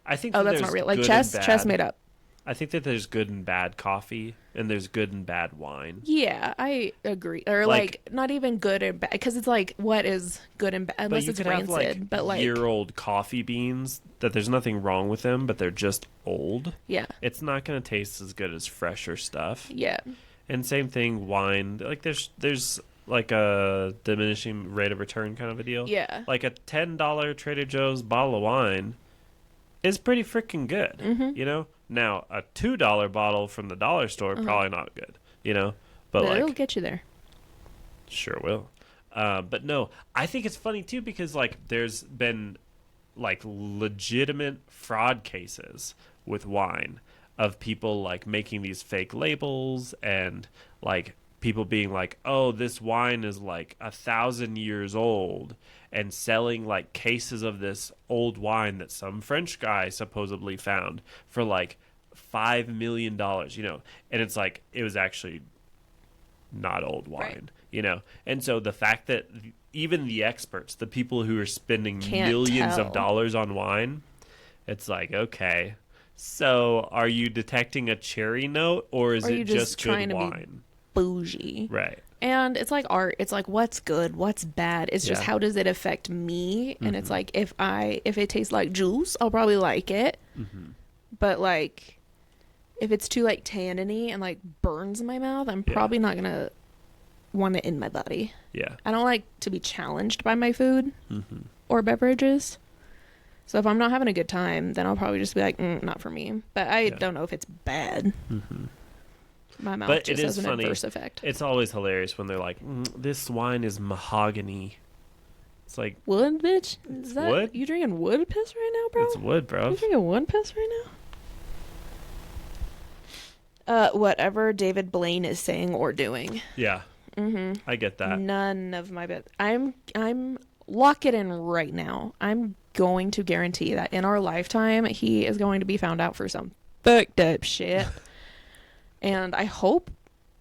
I think that's not real. Like chess made up. I think that there's good and bad coffee, and there's good and bad wine. Yeah, I agree. Or like not even good and bad, because it's like, what is good and bad unless it's rancid? Have, but like year-old coffee beans that there's nothing wrong with them, but they're just old. Yeah, it's not going to taste as good as fresher stuff. Yeah, and same thing, wine. Like there's like a diminishing rate of return kind of a deal. Yeah, like a $10 Trader Joe's bottle of wine is pretty freaking good. You know. Now, a $2 bottle from the dollar store, probably not good, you know? But like, it'll get you there. Sure will. But no, I think it's funny too, because like there's been like legitimate fraud cases with wine of people like making these fake labels and like people being like, oh, this wine is like 1,000 years old, and selling like cases of this old wine that some French guy supposedly found for like $5 million, you know, and it's like, it was actually not old wine, right. You know, and so the fact that even the experts, the people who are spending millions of dollars on wine, it's like, okay, so are you detecting a cherry note, or is it just good wine? Bougie, right? And it's like art. It's like, what's good, what's bad. It's just how does it affect me? And it's like, if it tastes like juice, I'll probably like it. But like, if it's too like tanniny and like burns my mouth, I'm probably not gonna want it in my body. Yeah, I don't like to be challenged by my food or beverages. So if I'm not having a good time, then I'll probably just be like, not for me. But I don't know if it's bad. My mouth just has an adverse effect. It's always hilarious when they're like, this wine is mahogany. It's like, wood, bitch? Is that wood? You drinking wood piss right now, bro? It's wood, bro. You drinking wood piss right now? Whatever David Blaine is saying or doing. Yeah. I get that. None of my bit. I'm lock it in right now. I'm going to guarantee that in our lifetime he is going to be found out for some fucked up shit. And I hope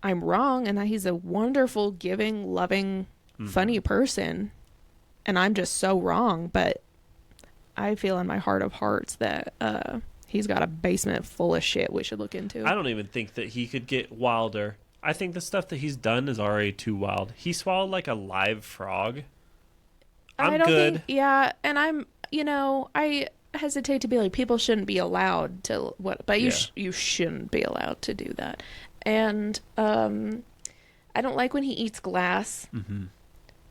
I'm wrong and that he's a wonderful, giving, loving, funny person. And I'm just so wrong. But I feel in my heart of hearts that he's got a basement full of shit we should look into. I don't even think that he could get wilder. I think the stuff that he's done is already too wild. He swallowed like a live frog. I'm good. And I'm, I hesitate to be like, people shouldn't be allowed to but you shouldn't be allowed to do that. And I don't like when he eats glass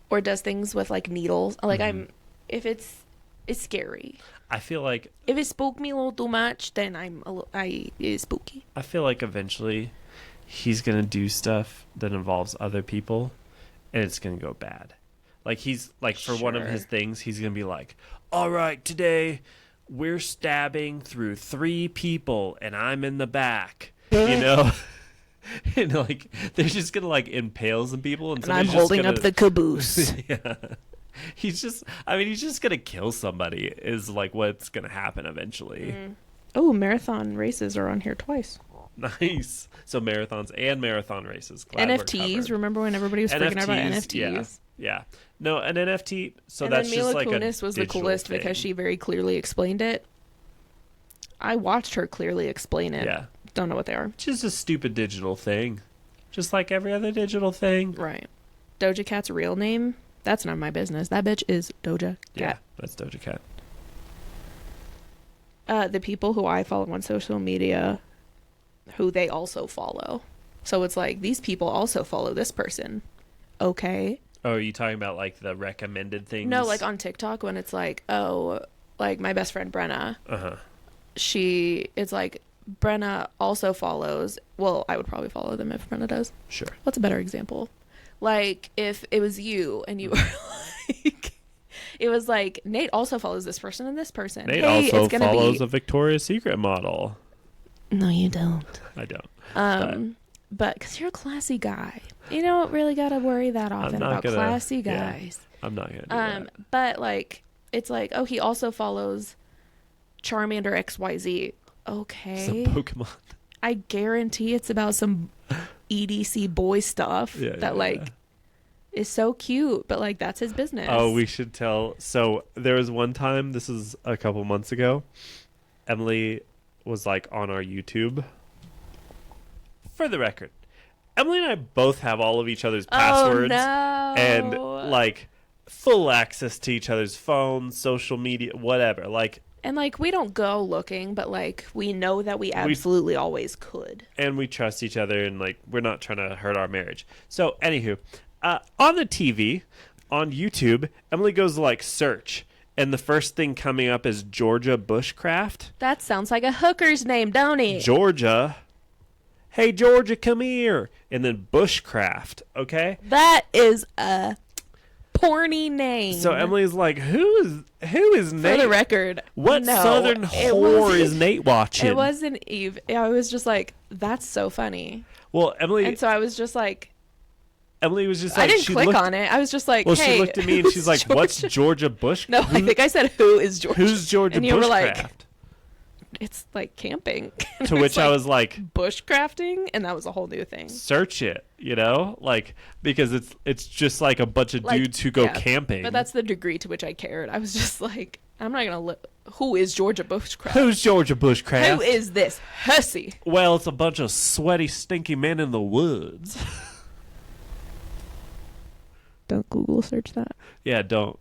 or does things with like needles. Like it's scary. I feel like if it spooked me a little too much, then it's spooky. I feel like eventually he's gonna do stuff that involves other people, and it's gonna go bad. Like he's like for one of his things, he's gonna be like, "All right, today we're stabbing through 3 people, and I'm in the back," And like they're just gonna like impale some people, and I'm holding up the caboose. Yeah. He's just gonna kill somebody is like what's gonna happen eventually. Oh, marathon races are on here twice. Nice. So marathons and marathon races. Glad NFTs. Remember when everybody was freaking out about NFTs? Yeah. No, an NFT. So and that's then Mila just like Kunis was the coolest thing. because she very clearly explained it. I watched her clearly explain it. Yeah. Don't know what they are. Just a stupid digital thing. Just like every other digital thing. Right. Doja Cat's real name? That's none of my business. That bitch is Doja Cat. Yeah, that's Doja Cat. The people who I follow on social media, who they also follow. So it's like, these people also follow this person. Okay. Oh, are you talking about like the recommended things? No, like on TikTok when it's like, oh, like my best friend Brenna. she is like, Brenna also follows. Well, I would probably follow them if Brenna does. Sure. What's a better example? Like if it was you and you were like, it was like Nate also follows this person and this person. Nate Hey, also it's gonna follows be... a Victoria's Secret model. No, you don't. I don't. But because you're a classy guy, you don't really gotta worry that often about classy guys. Yeah, I'm not gonna do that. But like, it's like, oh, he also follows Charmander XYZ. Okay. Some Pokemon. I guarantee it's about some EDC boy stuff is so cute, but like that's his business. Oh, we should tell. So there was one time, this is a couple months ago, Emily was like on our YouTube. For the record, Emily and I both have all of each other's passwords and like full access to each other's phones, social media, whatever. Like, and like we don't go looking, but like we know that we absolutely always could. And we trust each other, and like we're not trying to hurt our marriage. So anywho, on the TV, on YouTube, Emily goes to like search, and the first thing coming up is Georgia Bushcraft. That sounds like a hooker's name, don't it? Georgia. Hey Georgia, come here. And then Bushcraft, okay? That is a porny name. So Emily's like, who is Nate? For the record, what southern whore is Nate watching? It wasn't Eve. I was just like, that's so funny. Well, Emily... And so I was just like... Emily was just like... I didn't click on it. I was just like, well, hey, she looked at me and she's like, what's Georgia Bushcraft? No, I think I said, who is Georgia? Who's Georgia and you Bushcraft? Were like, it's like camping. To which I was like, bushcrafting, and that was a whole new thing. Search it, you know, like because it's just like a bunch of dudes who go camping. But that's the degree to which I cared. I was just like, I'm not gonna who is Georgia Bushcraft? Who's Georgia Bushcraft? Who is this hussy? Well, it's a bunch of sweaty, stinky men in the woods. Don't Google search that. Yeah, don't.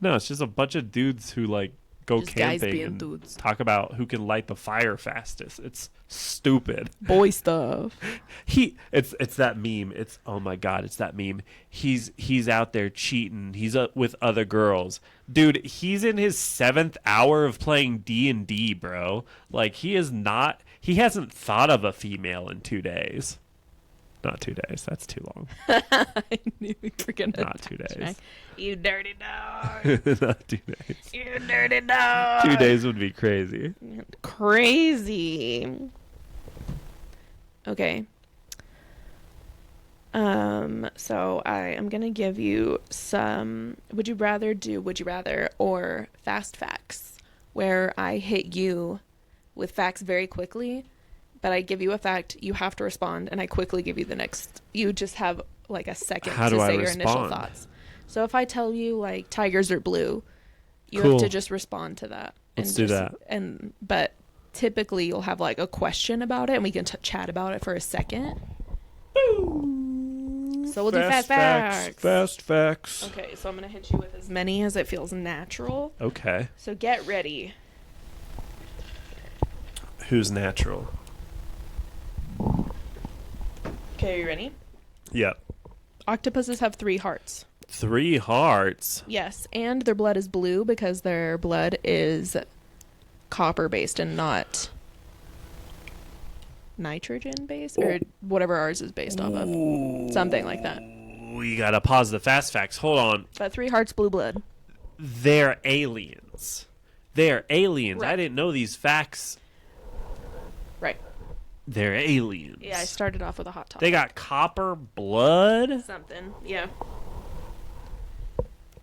No, it's just a bunch of dudes who like go just camping and dudes. Talk about who can light the fire fastest. It's stupid. Boy stuff. It's that meme. It's oh my god, it's that meme. He's out there cheating. He's with other girls. Dude, he's in his 7th hour of playing D&D, bro. Like he hasn't thought of a female in 2 days. Not 2 days. That's too long. I knew you were gonna. Not 2 days. You dirty dog. Not 2 days. You dirty dog. 2 days would be crazy. Crazy. Okay. So I am gonna give you some would you rather or fast facts, where I hit you with facts very quickly. But I give you a fact, you have to respond, and I quickly give you the next. You just have like a second to say your initial thoughts. So if I tell you like tigers are blue, you have to just respond to that. Let's do that. But typically you'll have like a question about it, and we can chat about it for a second. So we'll do fast facts. Fast facts. Okay, so I'm gonna hit you with as many as it feels natural. Okay. So get ready. Who's natural? Okay, are you ready? Yep. Octopuses have 3 hearts. 3 hearts? Yes, and their blood is blue because their blood is copper-based and not nitrogen-based, or whatever ours is based off of. Something like that. We gotta pause the fast facts. Hold on. But 3 hearts, blue blood. They're aliens. They're aliens. Right. I didn't know these facts. Right. They're aliens. Yeah, I started off with a hot topic. They got copper blood? Something, yeah.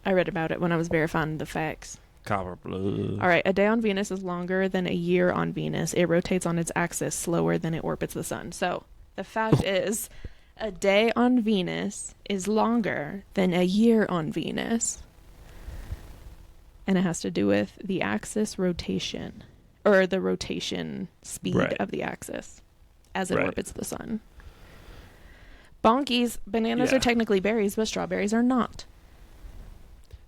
I read about it when I was verifying the facts. Copper blood. All right, a day on Venus is longer than a year on Venus. It rotates on its axis slower than it orbits the sun. So, the fact is, a day on Venus is longer than a year on Venus. And it has to do with the axis rotation, or the rotation speed of the axis as it orbits the sun. Bonkies, bananas are technically berries, but strawberries are not.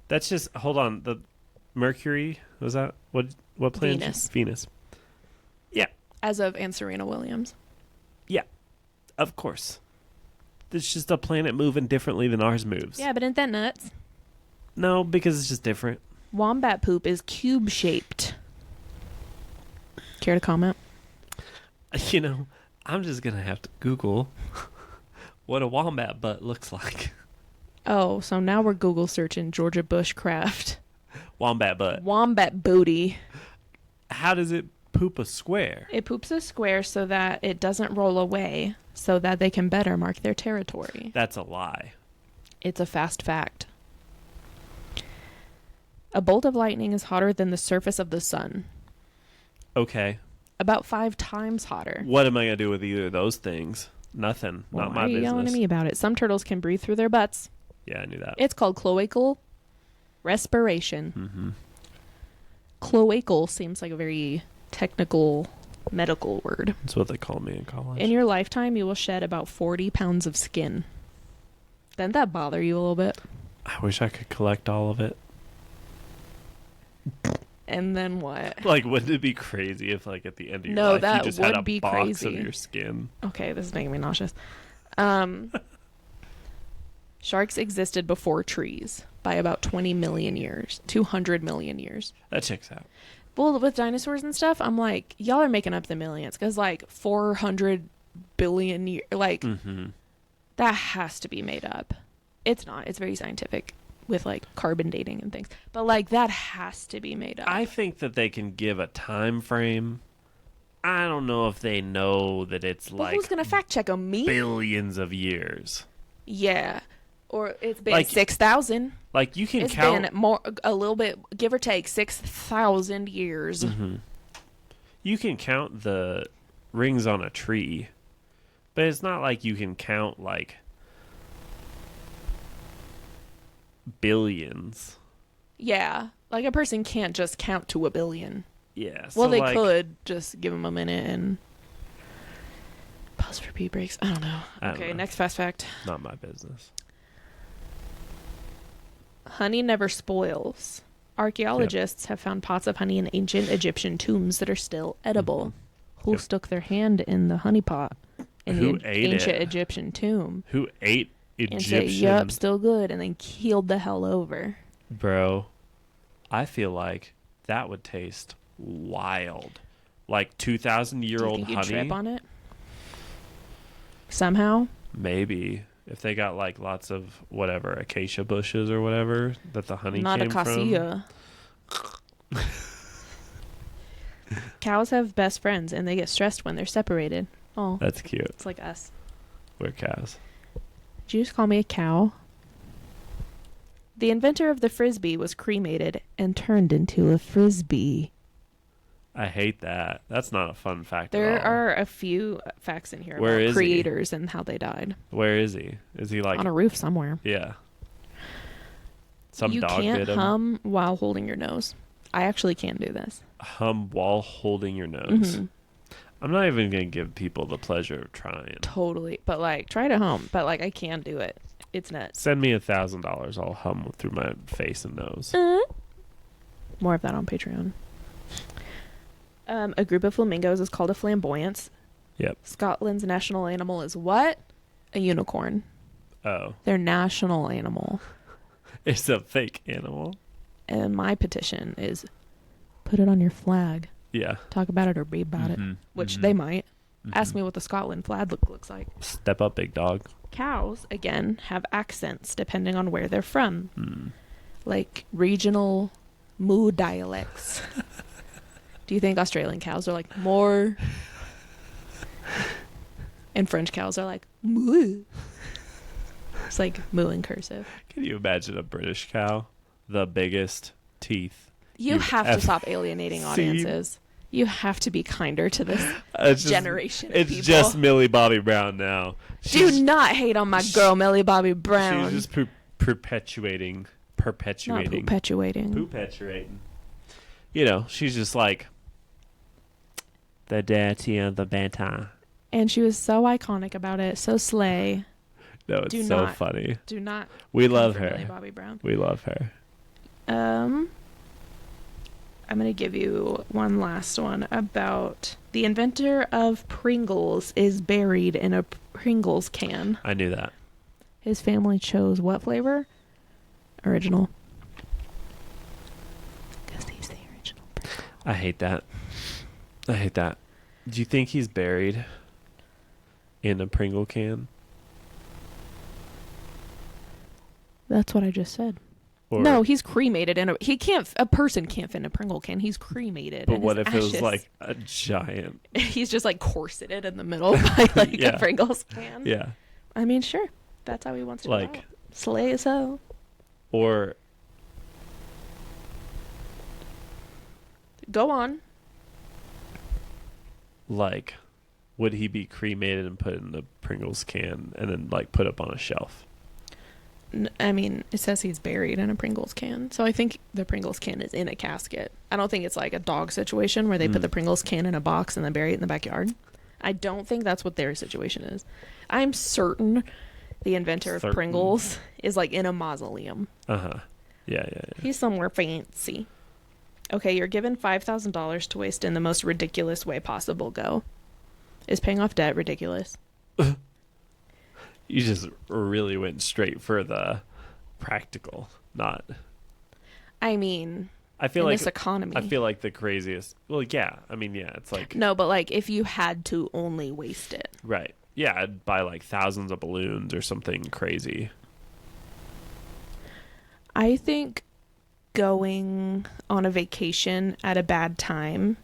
That's just, hold on, the Mercury, was that, what planet? Venus. Yeah. As of Aunt Serena Williams. Yeah, of course. It's just a planet moving differently than ours moves. Yeah, but isn't that nuts? No, because it's just different. Wombat poop is cube-shaped. Care to comment? You know, I'm just going to have to Google what a wombat butt looks like. Oh, so now we're Google searching Georgia bushcraft. Wombat butt. Wombat booty. How does it poop a square? It poops a square so that it doesn't roll away, so that they can better mark their territory. That's a lie. It's a fast fact. A bolt of lightning is hotter than the surface of the sun. Okay. About 5 times hotter. What am I going to do with either of those things? Nothing. Well, Not why my are you business. yelling at me about it? Some turtles can breathe through their butts. Yeah, I knew that. It's called cloacal respiration. Mm-hmm. Cloacal seems like a very technical medical word. That's what they call me in college. In your lifetime, you will shed about 40 pounds of skin. Doesn't that bother you a little bit? I wish I could collect all of it. And then what? Like, wouldn't it be crazy if, like, at the end of your No, life, that you just would had a be box crazy. of your skin? Okay, this is making me nauseous. Sharks existed before trees by about 20 million years, 200 million years. That checks out. Well, with dinosaurs and stuff, I'm like, y'all are making up the millions because, like, 400 billion years, like, that has to be made up. It's not. It's very scientific with, like, carbon dating and things. But, like, that has to be made up. I think that they can give a time frame. I don't know if they know that it's Well, like who's going to fact check them? Me? billions of years. Yeah. Or it's been Like, 6,000. Like, you can It's count. been more, a little bit, give or take, 6,000 years. You can count the rings on a tree, but it's not like you can count, like, billions. Yeah. Like, a person can't just count to a billion. Yeah. Well, so, they like, could just give them a minute and pause for pee breaks. I don't know. I don't Okay, know. next fast fact. Not my business. Honey never spoils. Archaeologists have found pots of honey in ancient Egyptian tombs that are still edible. Who Yep. stuck their hand in the honey pot in Who the ate ancient it? Egyptian tomb Who ate and say, Egyptian? "Yup, still good," and then keeled the hell over? Bro, I feel like that would taste wild. Like 2,000-year-old Do you think you'd honey. trip on it? Somehow? Maybe. If they got like lots of whatever, acacia bushes or whatever that the honey Not came a from. cassia. Cows have best friends, and they get stressed when they're separated. Oh, That's cute. it's like us. We're cows. Did you just call me a cow? The inventor of the frisbee was cremated and turned into a frisbee. I hate that. That's not a fun fact There at all. are a few facts in here Where about is he? creators and how they died. Where is he? Is he like On a roof somewhere. yeah. Some You dog can't bit him. hum while holding your nose. I actually can do this. Hum while holding your nose. Mhm. I'm not even gonna give people the pleasure of trying. Totally. But, like, try to hum. But, like, I can do it. It's nuts. Send me $1,000. I'll hum through my face and nose. More of that on Patreon. A group of flamingos is called a flamboyance. Yep. Scotland's national animal is what? A unicorn. Oh, Their national animal. it's a fake animal. And my petition is put it on your flag. Yeah. Talk about it or be about it. Mhm, Which mhm, they might. mhm. Ask me what the Scotland flag looks like. Step up, big dog. Cows, again, have accents depending on where they're from. Mm. Like regional moo dialects. Do you think Australian cows are like more? And French cows are like moo. It's like moo in cursive. Can you imagine a British cow? The biggest teeth. You You've have to ever stop alienating seen- audiences. You have to be kinder to this It's just, generation of It's people. just Millie Bobby Brown now. Do not hate on my girl, Millie Bobby She's Brown. just perpetuating. Not perpetuating. Perpetuating. You know, she's just like the dirty and the banter. And she was so iconic about it. So slay. No, it's Do so not funny. Do not. We come love for Millie her. Bobby Brown. We love her. I'm going to give you one last one about the inventor of Pringles is buried in a Pringles can. I knew that. His family chose what flavor? Original. Because he's the original. I hate that. I hate that. Do you think he's buried in a Pringle can? That's what I just said. Or, No, he's cremated in a person can't fit in a Pringle can. He's cremated. but what if it was like a giant? He's just like corseted in the middle by like Yeah. a Pringles can. Yeah. I mean, sure. That's how he wants to Like- go out. Slay as hell. Or Go on. like, would he be cremated and put in the Pringles can and then like put up on a shelf? I mean, it says he's buried in a Pringles can. So I think the Pringles can is in a casket. I don't think it's like a dog situation where they put the Pringles can in a box and then bury it in the backyard. I don't think that's what their situation is. I'm certain the inventor of Pringles is like in a mausoleum. Uh-huh. Yeah. He's somewhere fancy. Okay, you're given $5,000 to waste in the most ridiculous way possible. Go. Is paying off debt ridiculous? You just really went straight for the practical, not. I mean, I feel in like this economy. I feel like the craziest. Well, yeah. I mean, yeah. It's like No, but like if you had to only waste it. right. Yeah, I'd buy like thousands of balloons or something crazy. I think going on a vacation at a bad time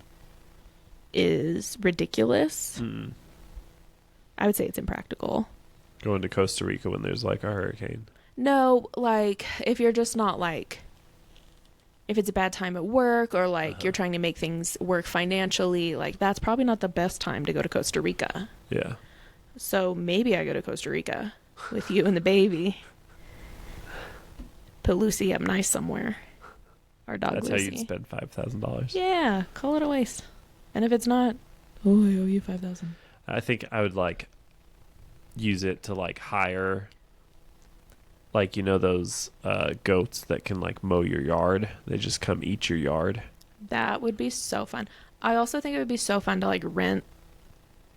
is ridiculous. I would say it's impractical. Going to Costa Rica when there's like a hurricane. No, like if you're just not like if it's a bad time at work or like you're trying to make things work financially, like that's probably not the best time to go to Costa Rica. Yeah. So maybe I go to Costa Rica with you and the baby. Put Lucy up nice somewhere. Our dog That's Lucy. how you'd spend $5,000. Yeah, call it a waste. And if it's not, oh, I owe you $5,000. I think I would like use it to like hire like those goats that can like mow your yard. They just come eat your yard. That would be so fun. I also think it would be so fun to like rent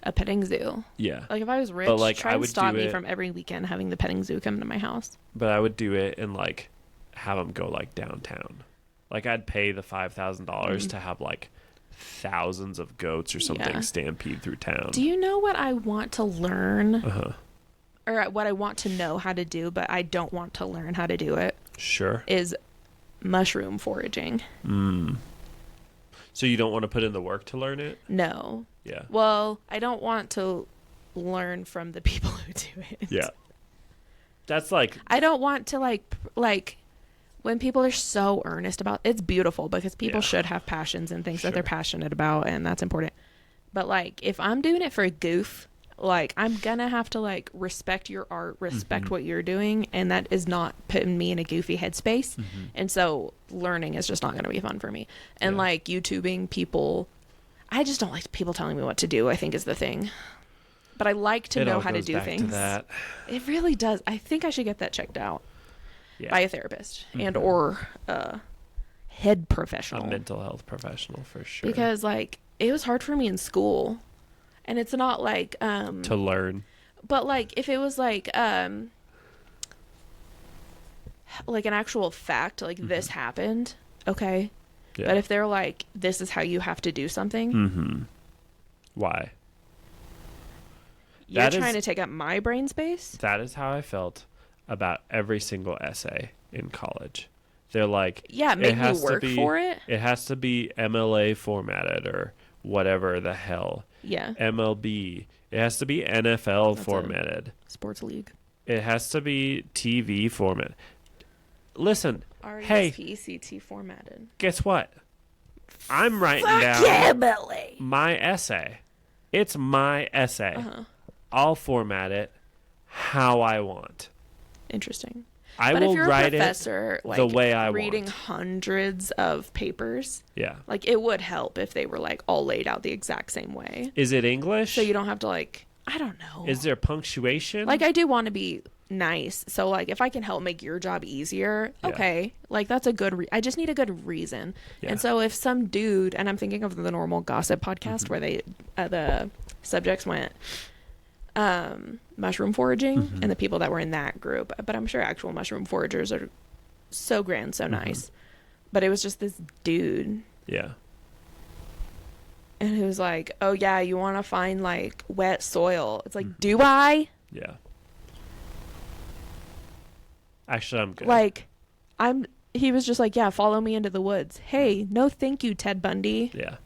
a petting zoo. Yeah. Like if I was rich, But, like, try I and would stop do me it- from every weekend having the petting zoo come to my house. But I would do it and like have them go like downtown. Like I'd pay the $5,000 to have like thousands of goats or something Yeah. stampede through town. Do you know what I want to learn? Uh-huh. Or what I want to know how to do, but I don't want to learn how to do it, Sure. is mushroom foraging. So you don't want to put in the work to learn it? No. Yeah. Well, I don't want to learn from the people who do it. Yeah. That's like I don't want to like when people are so earnest about it's beautiful because people Yeah. should have passions and things that they're Sure. passionate about, and that's important. But like if I'm doing it for a goof, like I'm gonna have to like respect your art, respect what you're doing, and that is not putting me in a goofy headspace. And so learning is just not gonna be fun for me. And Yeah. like YouTubing people, I just don't like people telling me what to do, I think is the thing. But I like to it know all how to goes do back things. To that. It really does. I think I should get that checked out Yeah. by a therapist and or a head A professional. mental health professional for sure. Because like it was hard for me in school. And it's not like to learn. but like if it was like an actual fact, like this happened, okay? Yeah. But if they're like, this is how you have to do something, Why? you're That trying is- to take up my brain space. That is how I felt about every single essay in college. They're like, Yeah, it make me has to work be- for it. It has to be MLA formatted or whatever the hell. Yeah, MLB. It has to be NFL That's formatted. sports league. It has to be TV format. Listen, hey, RESPECT formatted. guess what? I'm writing down Yeah, Billy. my essay. It's my essay. Uh-huh. I'll format it how I want. Interesting. I But will if you're a write professor, like the way I reading want. hundreds of papers, Yeah. like it would help if they were like all laid out the exact same way. Is it English? So you don't have to like, I don't know. Is there punctuation? Like I do want to be nice. So like if I can help make your job easier, Yeah. okay. Like that's a good I just need a good reason. Yeah. And so if some dude, and I'm thinking of the Normal Gossip podcast where they the subjects went mushroom foraging and the people that were in that group, but I'm sure actual mushroom foragers are so grand, so nice. But it was just this dude Yeah. And he was like, oh yeah, you want to find like wet soil. It's like, do I? Yeah. Actually, I'm good. Like, he was just like, yeah, follow me into the woods. Hey, no thank you, Ted Bundy. Yeah.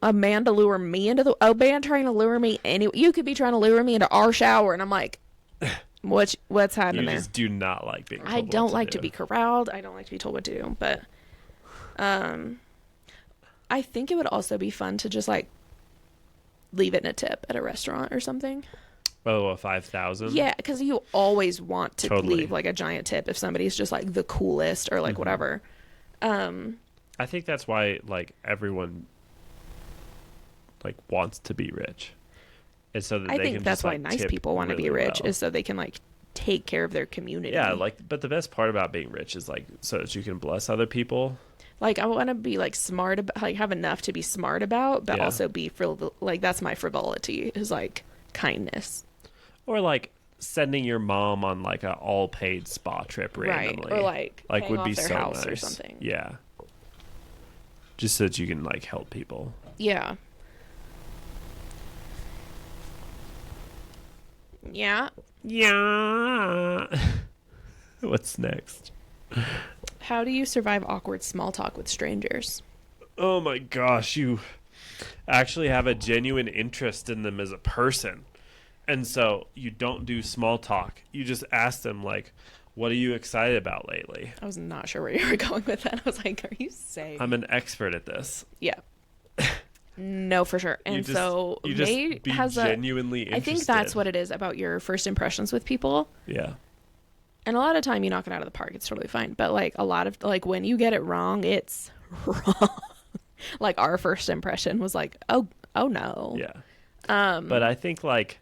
A man to lure me into a man trying to lure me you could be trying to lure me into our shower, and I'm like, what's happening there? You just do not like being told I don't what like to to be corralled. I don't like to be told what to do. But I think it would also be fun to just like leave it in a tip at a restaurant or something. Oh, a 5,000? Yeah, because you always want to Totally. leave like a giant tip if somebody's just like the coolest or like whatever. I think that's why like everyone like wants to be rich. It's so that I they think can that's just, why like, nice tip people want to be really rich well. is so they can like take care of their community. Yeah, like, but the best part about being rich is like so that you can bless other people. Like I want to be like smart about, like have enough to be smart about, but Yeah. also be like that's my frivolity is like kindness. Or like sending your mom on like a all paid spa trip randomly. Right. Or like paying would off be their so house nice. or something. Yeah. Just so that you can like help people. Yeah. Yeah. Yeah. What's next? How do you survive awkward small talk with strangers? Oh my gosh, you actually have a genuine interest in them as a person. And so you don't do small talk. You just ask them like, what are you excited about lately? I was not sure where you were going with that. I was like, are you saying? I'm an expert at this. Yeah. No, for sure. And so you just May be has genuinely I interested. think that's what it is about your first impressions with people. Yeah. And a lot of time you knock it out of the park. It's totally fine. But like a lot of like when you get it wrong, it's wrong. Like our first impression was like, oh no. Yeah. But I think like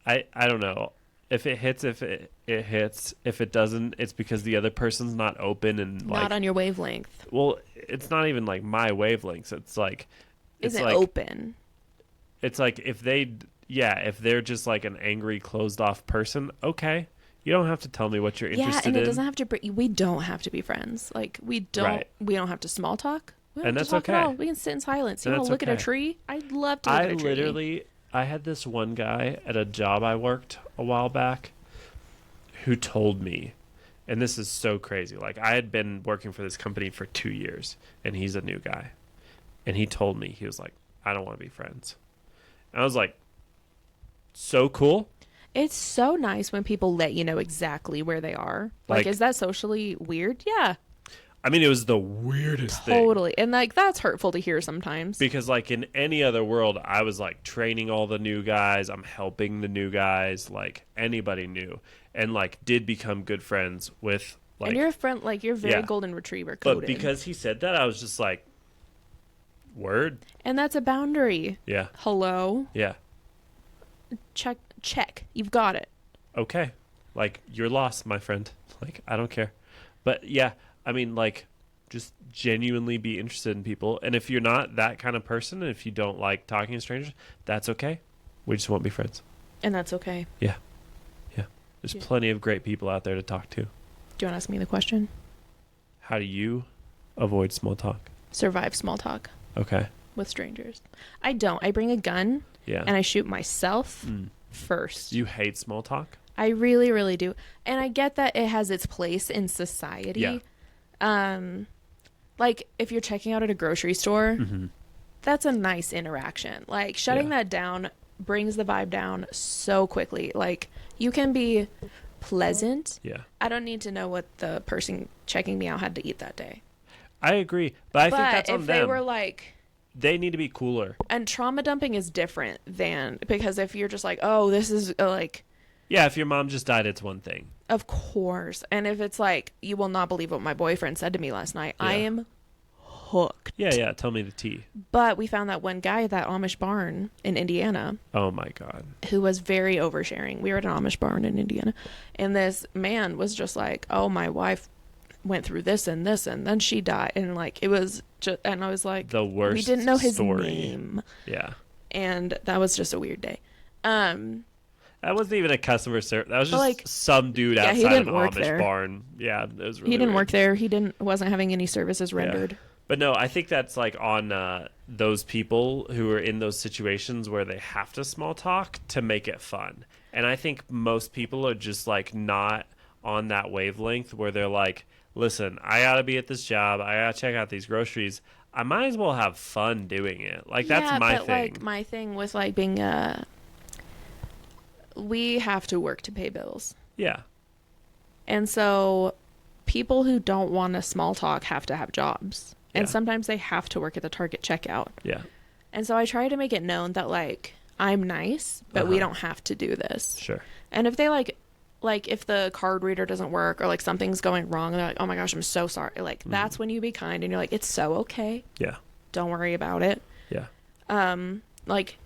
I don't know. If it hits, it hits. If it doesn't, it's because the other person's not open and like Not on your wavelength. well, it's not even like my wavelengths. It's like Isn't like, open. It's like if they're just like an angry, closed off person, okay. You don't have to tell me what you're interested in. Yeah, and it doesn't have to we don't have to be friends. Like we don't Right. we don't have to small talk. We don't And have to that's talk at okay. all. We can sit in silence. You And want to that's look at a okay. tree? I'd love to look at a tree. I had this one guy at a job I worked a while back who told me, and this is so crazy. Like I had been working for this company for 2 years and he's a new guy. And he told me, he was like, I don't want to be friends. And I was like, so cool. It's so nice when people let you know exactly where they are. Like is that socially weird? Yeah. I mean, it was the weirdest thing. Totally. And like that's hurtful to hear sometimes. Because like in any other world, I was like training all the new guys. I'm helping the new guys, like anybody new. And like did become good friends with like. And you're a friend, like you're very Yeah. golden retriever coded. But because he said that, I was just like, word. And that's a boundary. Yeah. Hello. Yeah. Check. You've got it. Okay. Like you're lost, my friend. Like I don't care. But yeah, I mean like just genuinely be interested in people. And if you're not that kind of person, and if you don't like talking to strangers, that's okay. We just won't be friends. And that's okay. Yeah. Yeah. There's Yeah. plenty of great people out there to talk to. Do you want to ask me the question? How do you avoid small talk? Survive small talk Okay. with strangers. I don't. I bring a gun Yeah. and I shoot myself Mm. first. You hate small talk? I really, really do. And I get that it has its place in society. Yeah. Like if you're checking out at a grocery store, Mm-hmm. that's a nice interaction. Like shutting Yeah. that down brings the vibe down so quickly. Like you can be pleasant. Yeah. I don't need to know what the person checking me out had to eat that day. I agree. But I think that's if on they them. were like, They need to be cooler. and trauma dumping is different than, because if you're just like, oh, this is like, Yeah, if your mom just died, it's one thing. of course. And if it's like, you will not believe what my boyfriend said to me last night, I Yeah. am hooked. Yeah. Tell me the tea. But we found that one guy at that Amish barn in Indiana Oh my God. who was very oversharing. We were at an Amish barn in Indiana, and this man was just like, oh, my wife went through this and this, and then she died. And like, it was just, and I was like, The worst we didn't know his story. name. Yeah. And that was just a weird day. That wasn't even a customer service. That was just Like, some dude yeah, he outside didn't an work Amish there. barn. Yeah, it was really He didn't weird. work there. Wasn't having any services rendered. But no, I think that's like on those people who are in those situations where they have to small talk to make it fun. And I think most people are just like not on that wavelength where they're like, listen, I got to be at this job. I got to check out these groceries. I might as well have fun doing it. Like, that's my but thing. like my thing with like being we have to work to pay bills. Yeah. And so people who don't want to small talk have to have jobs. And Yeah. sometimes they have to work at the Target checkout. Yeah. And so I try to make it known that like I'm nice, but we don't have to do this. Sure. And if they like if the card reader doesn't work or like something's going wrong, they're like, "Oh my gosh, I'm so sorry." Like that's when you be kind and you're like, "It's so okay. Yeah. Don't worry about it." Yeah. Like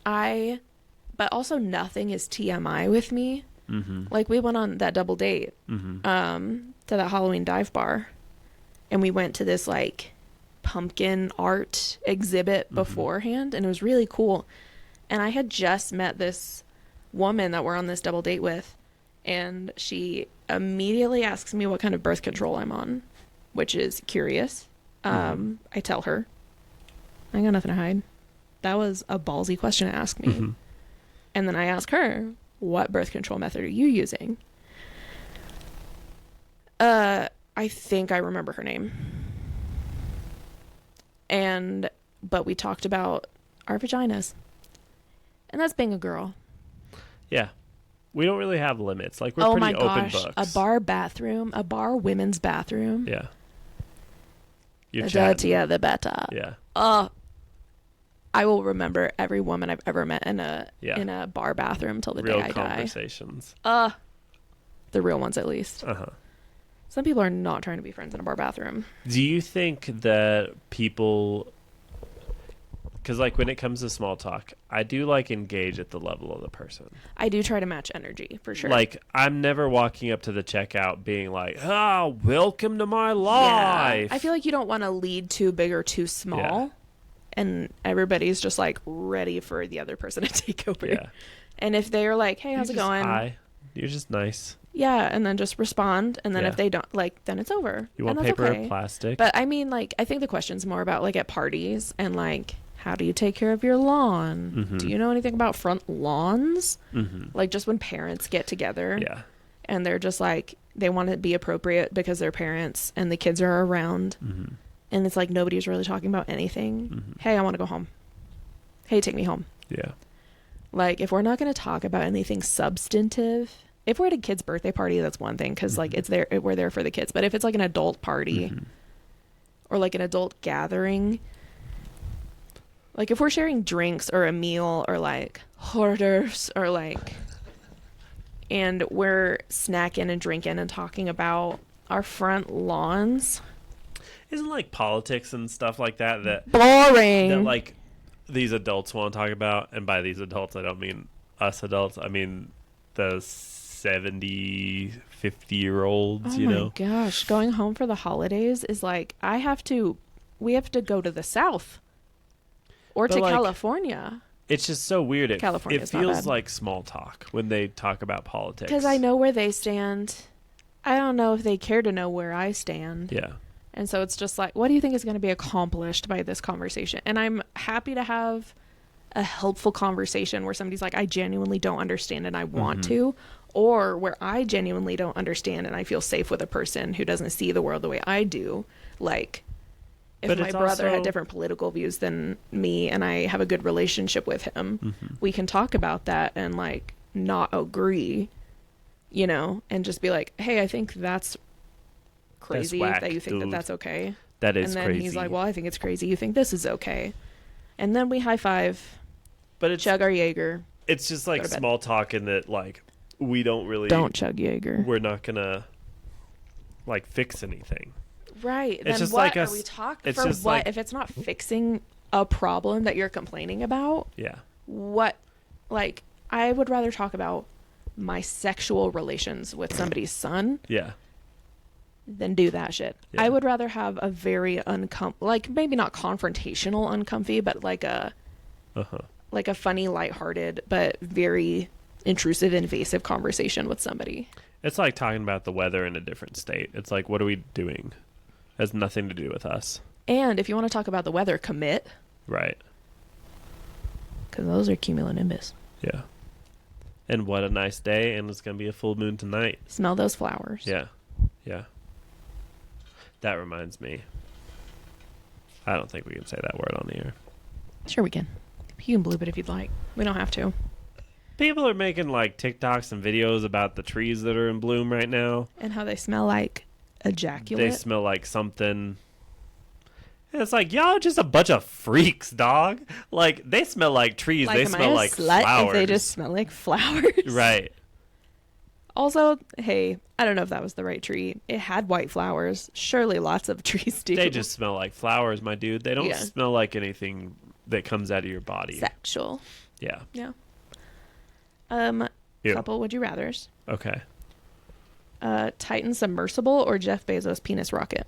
but also nothing is TMI with me. Mm-hmm. Like we went on that double date Mm-hmm. to that Halloween dive bar, and we went to this like pumpkin art exhibit beforehand, and it was really cool. And I had just met this woman that we're on this double date with, and she immediately asks me what kind of birth control I'm on, which is curious. I tell her I got nothing to hide. That was a ballsy question to ask me. Mm-hmm. And then I ask her, what birth control method are you using? I think I remember her name. But we talked about our vaginas. And that's being a girl. Yeah. We don't really have limits. Like, we're pretty open books. A bar women's bathroom. Yeah. You're The chatting. dirtier, the better. Yeah. I will remember every woman I've ever met in Yeah. a bar bathroom till the Real day I die. conversations. The real ones, at least. Uh-huh. Some people are not trying to be friends in a bar bathroom. Do you think that people... Because, like, when it comes to small talk, I do, like, engage at the level of the person. I do try to match energy, for sure. Like, I'm never walking up to the checkout being like, welcome to my life. Yeah. I feel like you don't want to lead too big or too small. Yeah. And everybody's just, like, ready for the other person to take over. Yeah. And if they're like, hey, how's it going? Hi. You're just nice. Yeah, and then just respond. And then Yeah. if they don't, like, then it's over. You want and that's paper okay. or plastic? But, I mean, like, I think the question's more about, like, at parties and, like, how do you take care of your lawn? Mm-hmm. Do you know anything about front lawns? Mm-hmm. Like, just when parents get together. Yeah. And they're just, like, they want to be appropriate because they're parents and the kids are around. Mm-hmm. And it's like nobody's really talking about anything. Mm-hmm. Hey, I want to go home. Hey, take me home. Yeah. Like, if we're not going to talk about anything substantive, if we're at a kid's birthday party, that's one thing because, like, we're there for the kids. But if it's like an adult party or like an adult gathering, like if we're sharing drinks or a meal or like hors d'oeuvres or like, and we're snacking and drinking and talking about our front lawns. Isn't, like, politics and stuff like that Boring. that, like, these adults want to talk about? And by these adults, I don't mean us adults. I mean the 70, 50-year-olds, you know? Oh my gosh. Going home for the holidays is like, we have to go to the South or But, to like, California. It's just so weird. It California's not feels bad. like small talk when they talk about politics. Because I know where they stand. I don't know if they care to know where I stand. Yeah. And so it's just like, what do you think is going to be accomplished by this conversation? And I'm happy to have a helpful conversation where somebody's like, I genuinely don't understand and I want to, or where I genuinely don't understand and I feel safe with a person who doesn't see the world the way I do. Like, if But my it's brother also- had different political views than me and I have a good relationship with him, we can talk about that and, like, not agree, you know, and just be like, hey, I think that's crazy whack, that you think that dude. that's okay. That is And then crazy. he's like, well, I think it's crazy. You think this is okay. And then we high five, but it's chug our Jaeger. it's just like go to bed. small talk in that, like, we don't really Don't chug Jaeger. we're not gonna, like, fix anything. Right. It's Then just what like are us- we talking it's for? just What like- if it's not fixing a problem that you're complaining about? Yeah. What, like, I would rather talk about my sexual relations with somebody's son Yeah. than do that shit. Yeah. I would rather have a very like, maybe not confrontational uncomfy, but like a funny, lighthearted, but very intrusive, invasive conversation with somebody. It's like talking about the weather in a different state. It's like, what are we doing? It has nothing to do with us. And if you want to talk about the weather, commit. Right. Because those are cumulonimbus. Yeah. And what a nice day, and it's going to be a full moon tonight. Smell those flowers. Yeah. Yeah. That reminds me. I don't think we can say that word on the air. Sure we can. You can bloop it if you'd like. We don't have to. People are making like TikToks and videos about the trees that are in bloom right now. And how they smell like ejaculate. They smell like something. And it's like, y'all just a bunch of freaks, dog. Like, they smell like trees. Like, they am smell I a like slut flowers. if they just smell like flowers? Right. Also, hey, I don't know if that was the right tree. It had white flowers. Surely lots of trees do. They just smell like flowers, my dude. They don't Yeah. smell like anything that comes out of your body. Sexual. Yeah. Yeah. Ew. Couple would you rathers. Okay. Titan submersible or Jeff Bezos penis rocket?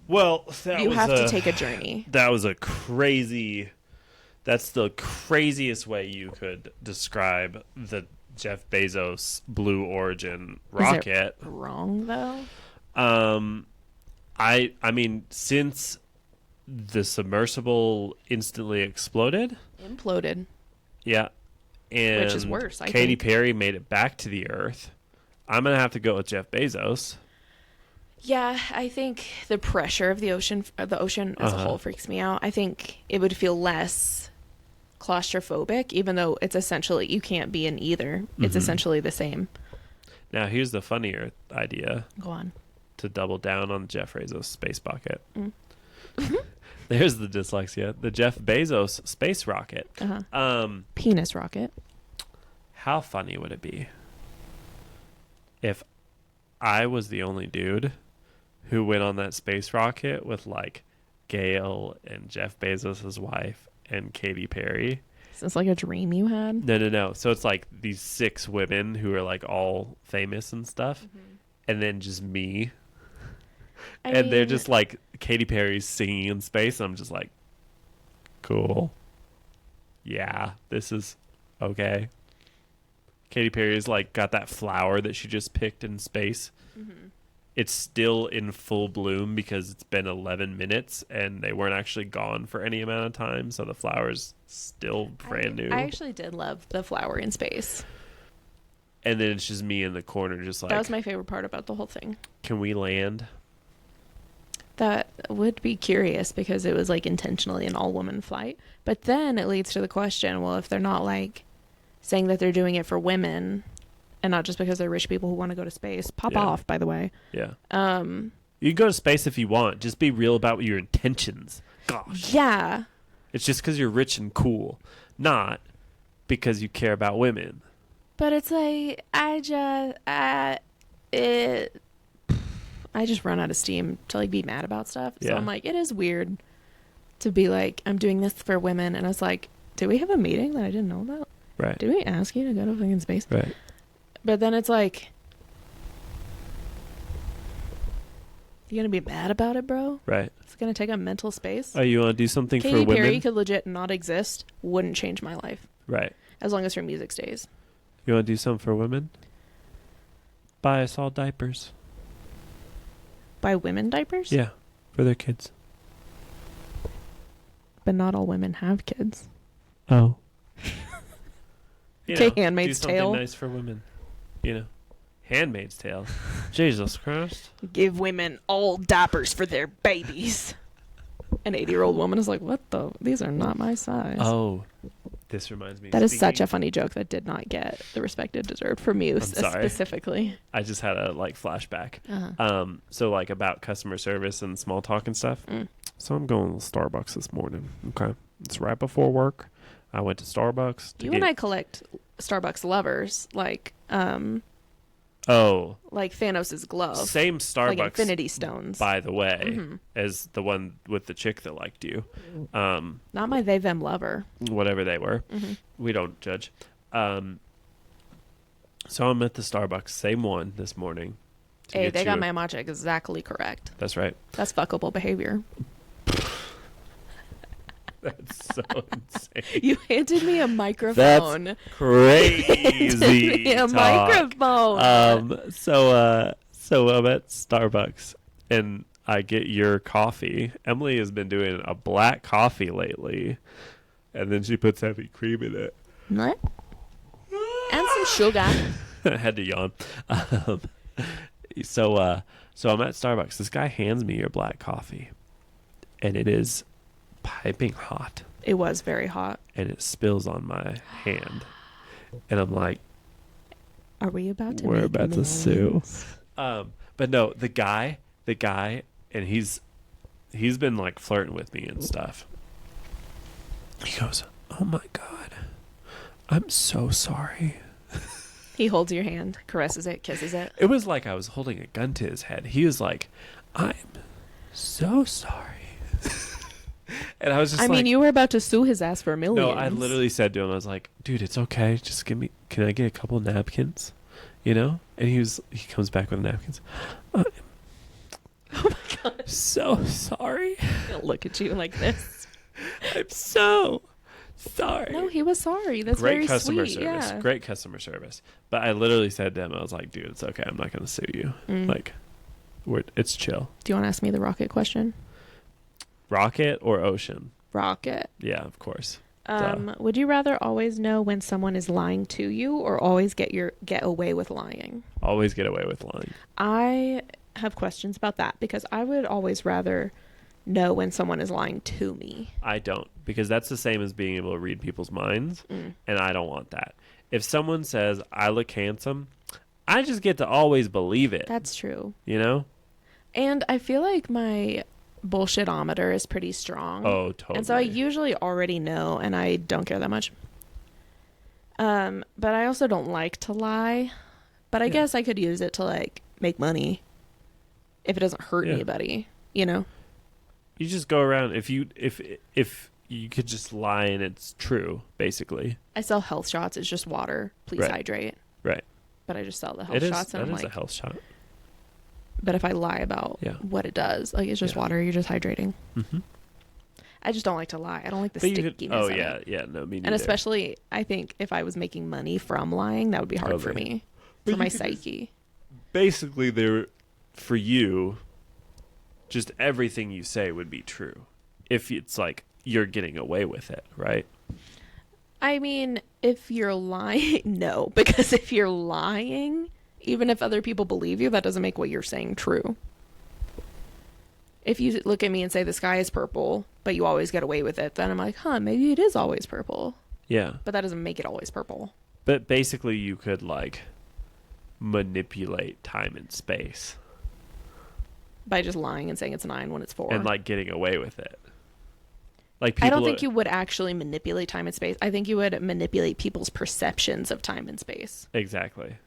Well, You have to take a journey. That was a crazy. That's the craziest way you could describe the Jeff Bezos Blue Origin rocket. Is it wrong though? I mean, since the submersible instantly exploded, Imploded. yeah, and Which is worse, I Katy think. Perry made it back to the Earth. I'm gonna have to go with Jeff Bezos. Yeah, I think the pressure of the ocean as a whole freaks me out. I think it would feel less claustrophobic, even though it's essentially, you can't be in either. It's essentially the same. Now, here's the funnier idea Go on. to double down on Jeff Bezos space bucket. There's the dyslexia. The Jeff Bezos space rocket. Penis rocket. How funny would it be if I was the only dude who went on that space rocket with like Gail and Jeff Bezos' wife and Katy Perry? Is this like a dream you had? No. So it's like these 6 women who are like all famous and stuff, and then just me. And they're just like Katy Perry's singing in space. And I'm just like, cool. Yeah, this is okay. Katy Perry's like got that flower that she just picked in space. It's still in full bloom because it's been 11 minutes and they weren't actually gone for any amount of time. So the flower's still brand new. I actually did love the flower in space. And then it's just me in the corner just like, That was my favorite part about the whole thing. can we land? That would be curious because it was like intentionally an all-woman flight. But then it leads to the question, well, if they're not like saying that they're doing it for women and not just because they're rich people who want to go to space. Pop Yeah. off, by the way. Yeah. You can go to space if you want. Just be real about your intentions. Gosh. Yeah. It's just because you're rich and cool, not because you care about women. But it's like, I just run out of steam to like be mad about stuff. So Yeah. I'm like, it is weird to be like, I'm doing this for women. And I was like, did we have a meeting that I didn't know about? Right. Did we ask you to go to fucking space? Right. But then it's like, you gonna be mad about it, bro? Right. It's gonna take a mental space. Oh, you want to do something Katy for women? Perry could legit not exist. Wouldn't change my life. Right. As long as her music stays. You want to do something for women? Buy us all diapers. Buy women diapers? Yeah. For their kids. But not all women have kids. Oh. Okay, Handmaid's do something Tale. nice for women. You know. Handmaid's Tale. Jesus Christ. Give women all diapers for their babies. An 80-year-old woman is like, what the? These are not my size. Oh. This reminds me. That is such a funny joke that did not get the respect it deserved from you sorry. specifically. I just had a like flashback. Uh-huh. So like about customer service and small talk and stuff. So I'm going to Starbucks this morning. Okay. It's right before work. I went to Starbucks. You and I collect Starbucks lovers, like Thanos' glove. Same Starbucks. Like Infinity Stones. By the way, as the one with the chick that liked you. Not my they them lover. Whatever they were. We don't judge. So I'm at the Starbucks, same one this morning. Hey, they got my matcha exactly correct. That's right. That's fuckable behavior. That's so insane. You handed me a microphone. That's crazy. A talk. microphone. So I'm at Starbucks and I get your coffee. Emily has been doing a black coffee lately, and then she puts heavy cream in it. What? And some sugar. I had to yawn. Um, so I'm at Starbucks. This guy hands me your black coffee, and it is piping hot. It was very hot. And it spills on my hand, and I'm like, "Are we about to? We're about to sue." millions? But no, the guy, and he's been like flirting with me and stuff. He goes, "Oh my God, I'm so sorry." He holds your hand, caresses it, kisses it. It was like I was holding a gun to his head. He was like, "I'm so sorry." And I was just I like, mean, you were about to sue his ass for millions. no, I literally said to him, I was like, "Dude, it's okay. Just can I get a couple napkins? You know?" And he comes back with napkins. "I'm Oh my God. so sorry. He'll look at you like this. I'm so sorry." No, he was sorry. That's Great very customer sweet. service. Yeah. Great customer service. But I literally said to him, I was like, "Dude, it's okay. I'm not going to sue you. Like, it's chill." Do you want to ask me the rocket question? Rocket or ocean? Rocket. Yeah, of course. Would you rather always know when someone is lying to you or always get away with lying? Always get away with lying. I have questions about that because I would always rather know when someone is lying to me. I don't, because that's the same as being able to read people's minds, and I don't want that. If someone says, "I look handsome," I just get to always believe it. That's true. You know? And I feel like my bullshitometer is pretty strong. Oh, totally. And so I usually already know, and I don't care that much. But I also don't like to lie. But I guess I could use it to like make money if it doesn't hurt anybody, you know? You just go around if you could just lie and it's true, basically. I sell health shots. It's just water. Please hydrate. Right. But I just sell the health shots, and I'm like, a health shot. But if I lie about what it does, like it's just water, you're just hydrating. Mm-hmm. I just don't like to lie. I don't like the But stickiness of it. no, me neither. And especially, I think if I was making money from lying, that would be hard for me, for my psyche. Basically, for you, just everything you say would be true. If it's like you're getting away with it, right? I mean, if you're lying, no. Because if you're lying, even if other people believe you, that doesn't make what you're saying true. If you look at me and say the sky is purple, but you always get away with it, then I'm like, maybe it is always purple. Yeah. But that doesn't make it always purple. But basically, you could like manipulate time and space By just lying and saying it's 9 when it's 4. and like getting away with it. Like people I don't think you would actually manipulate time and space. I think you would manipulate people's perceptions of time and space. Exactly.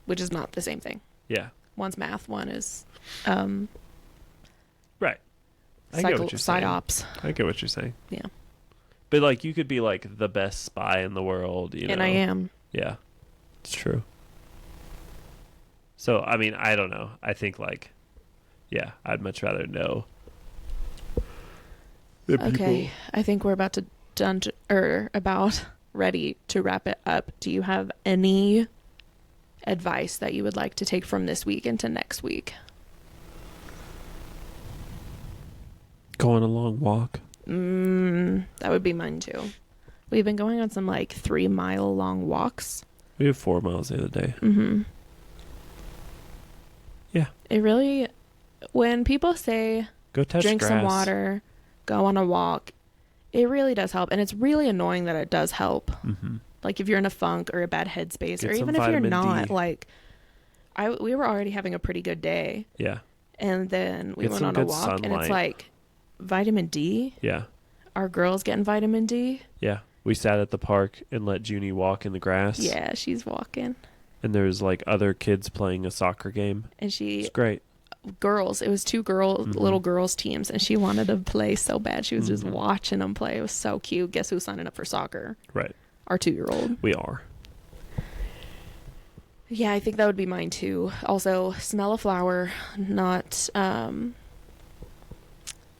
Which is not the same thing. Yeah. One's math, one is Right. I get what you're saying. psyops. I get what you're saying. Yeah. But like you could be like the best spy in the world, you know. And I am. Yeah. It's true. So, I mean, I don't know. I think like I'd much rather know. Okay. I think we're about ready to wrap it up. Do you have any advice that you would like to take from this week into next week? Go on a long walk. That would be mine too. We've been going on some like 3-mile long walks. We had 4 miles the other day. Mm-hmm. Yeah. It really, when people say Go touch drink grass. some water, go on a walk, it really does help. And it's really annoying that it does help. Mm-hmm. Like if you're in a funk or a bad headspace, Get or some even if you're vitamin not, D. like we were already having a pretty good day. Yeah. And then we Get went some on a good walk and it's sunlight. like vitamin D. Yeah. Our girl's getting vitamin D. Yeah. We sat at the park and let Junie walk in the grass. Yeah, she's walking. And there's like other kids playing a soccer game. And It's great. girls, it was 2 little girls teams, and she wanted to play so bad. She was just watching them play. It was so cute. Guess who's signing up for soccer? Right. Our 2-year-old. We are. Yeah, I think that would be mine too. Also, smell a flower, not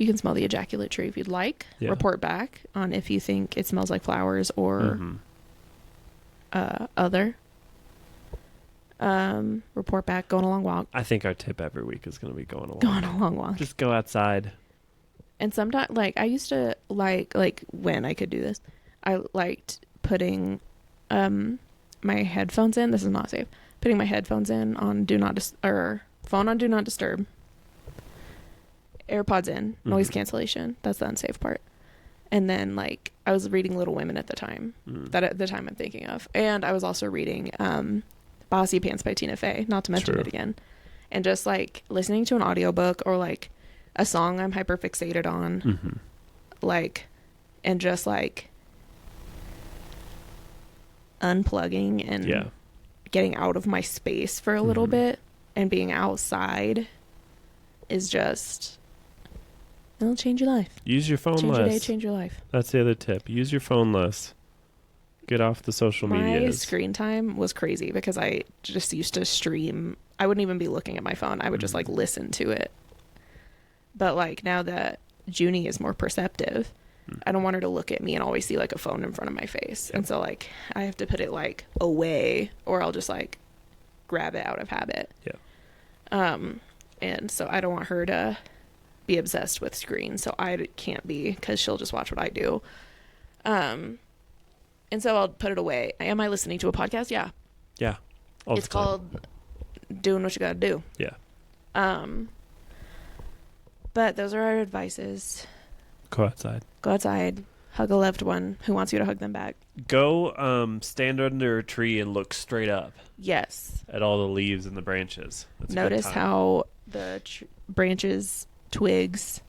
you can smell the ejaculate tree if you'd like. Yeah. Report back on if you think it smells like flowers or other. Report back, go on a long walk. I think our tip every week is going to be going along. Go on a long walk. Just go outside. And sometimes, like, I used to like when I could do this, I liked putting my headphones in. This is not safe. Putting my headphones in on phone on do not disturb. AirPods in, noise cancellation. That's the unsafe part. And then, like, I was reading Little Women at the time. That at the time I'm thinking of. And I was also reading Bossy Pants by Tina Fey, not to mention it again. And just, like, listening to an audiobook or, like, a song I'm hyper fixated on. Like, and just, like, unplugging and getting out of my space for a little bit and being outside is just, it'll change your life. Use your phone less. Change your day, change your life. That's the other tip. Use your phone less. Get off the social media. My screen time was crazy because I just used to stream. I wouldn't even be looking at my phone. I would just, like, listen to it. But, like, now that Junie is more perceptive, I don't want her to look at me and always see, like, a phone in front of my face. And so, like, I have to put it, like, away, or I'll just, like, grab it out of habit. And so I don't want her to be obsessed with screens, so I can't be, because she'll just watch what I do. And so I'll put it away. Am I listening to a podcast? Yeah. Yeah. It's called Doing What You Gotta Do. Yeah. But those are our advices. Go outside. Go outside. Hug a loved one who wants you to hug them back. Go stand under a tree and look straight up. Yes. At all the leaves and the branches. That's Notice how the branches, twigs,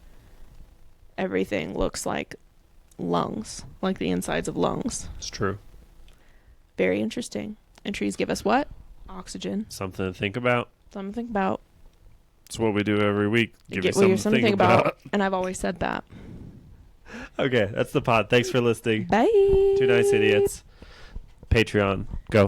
everything looks like lungs, like the insides of lungs. It's true. Very interesting. And trees give us what? Oxygen. Something to think about. Something to think about. It's what we do every week. Give you something to think about. And I've always said that. Okay, that's the pod. Thanks for listening. Bye. Two Nice Idiots. Patreon. Go.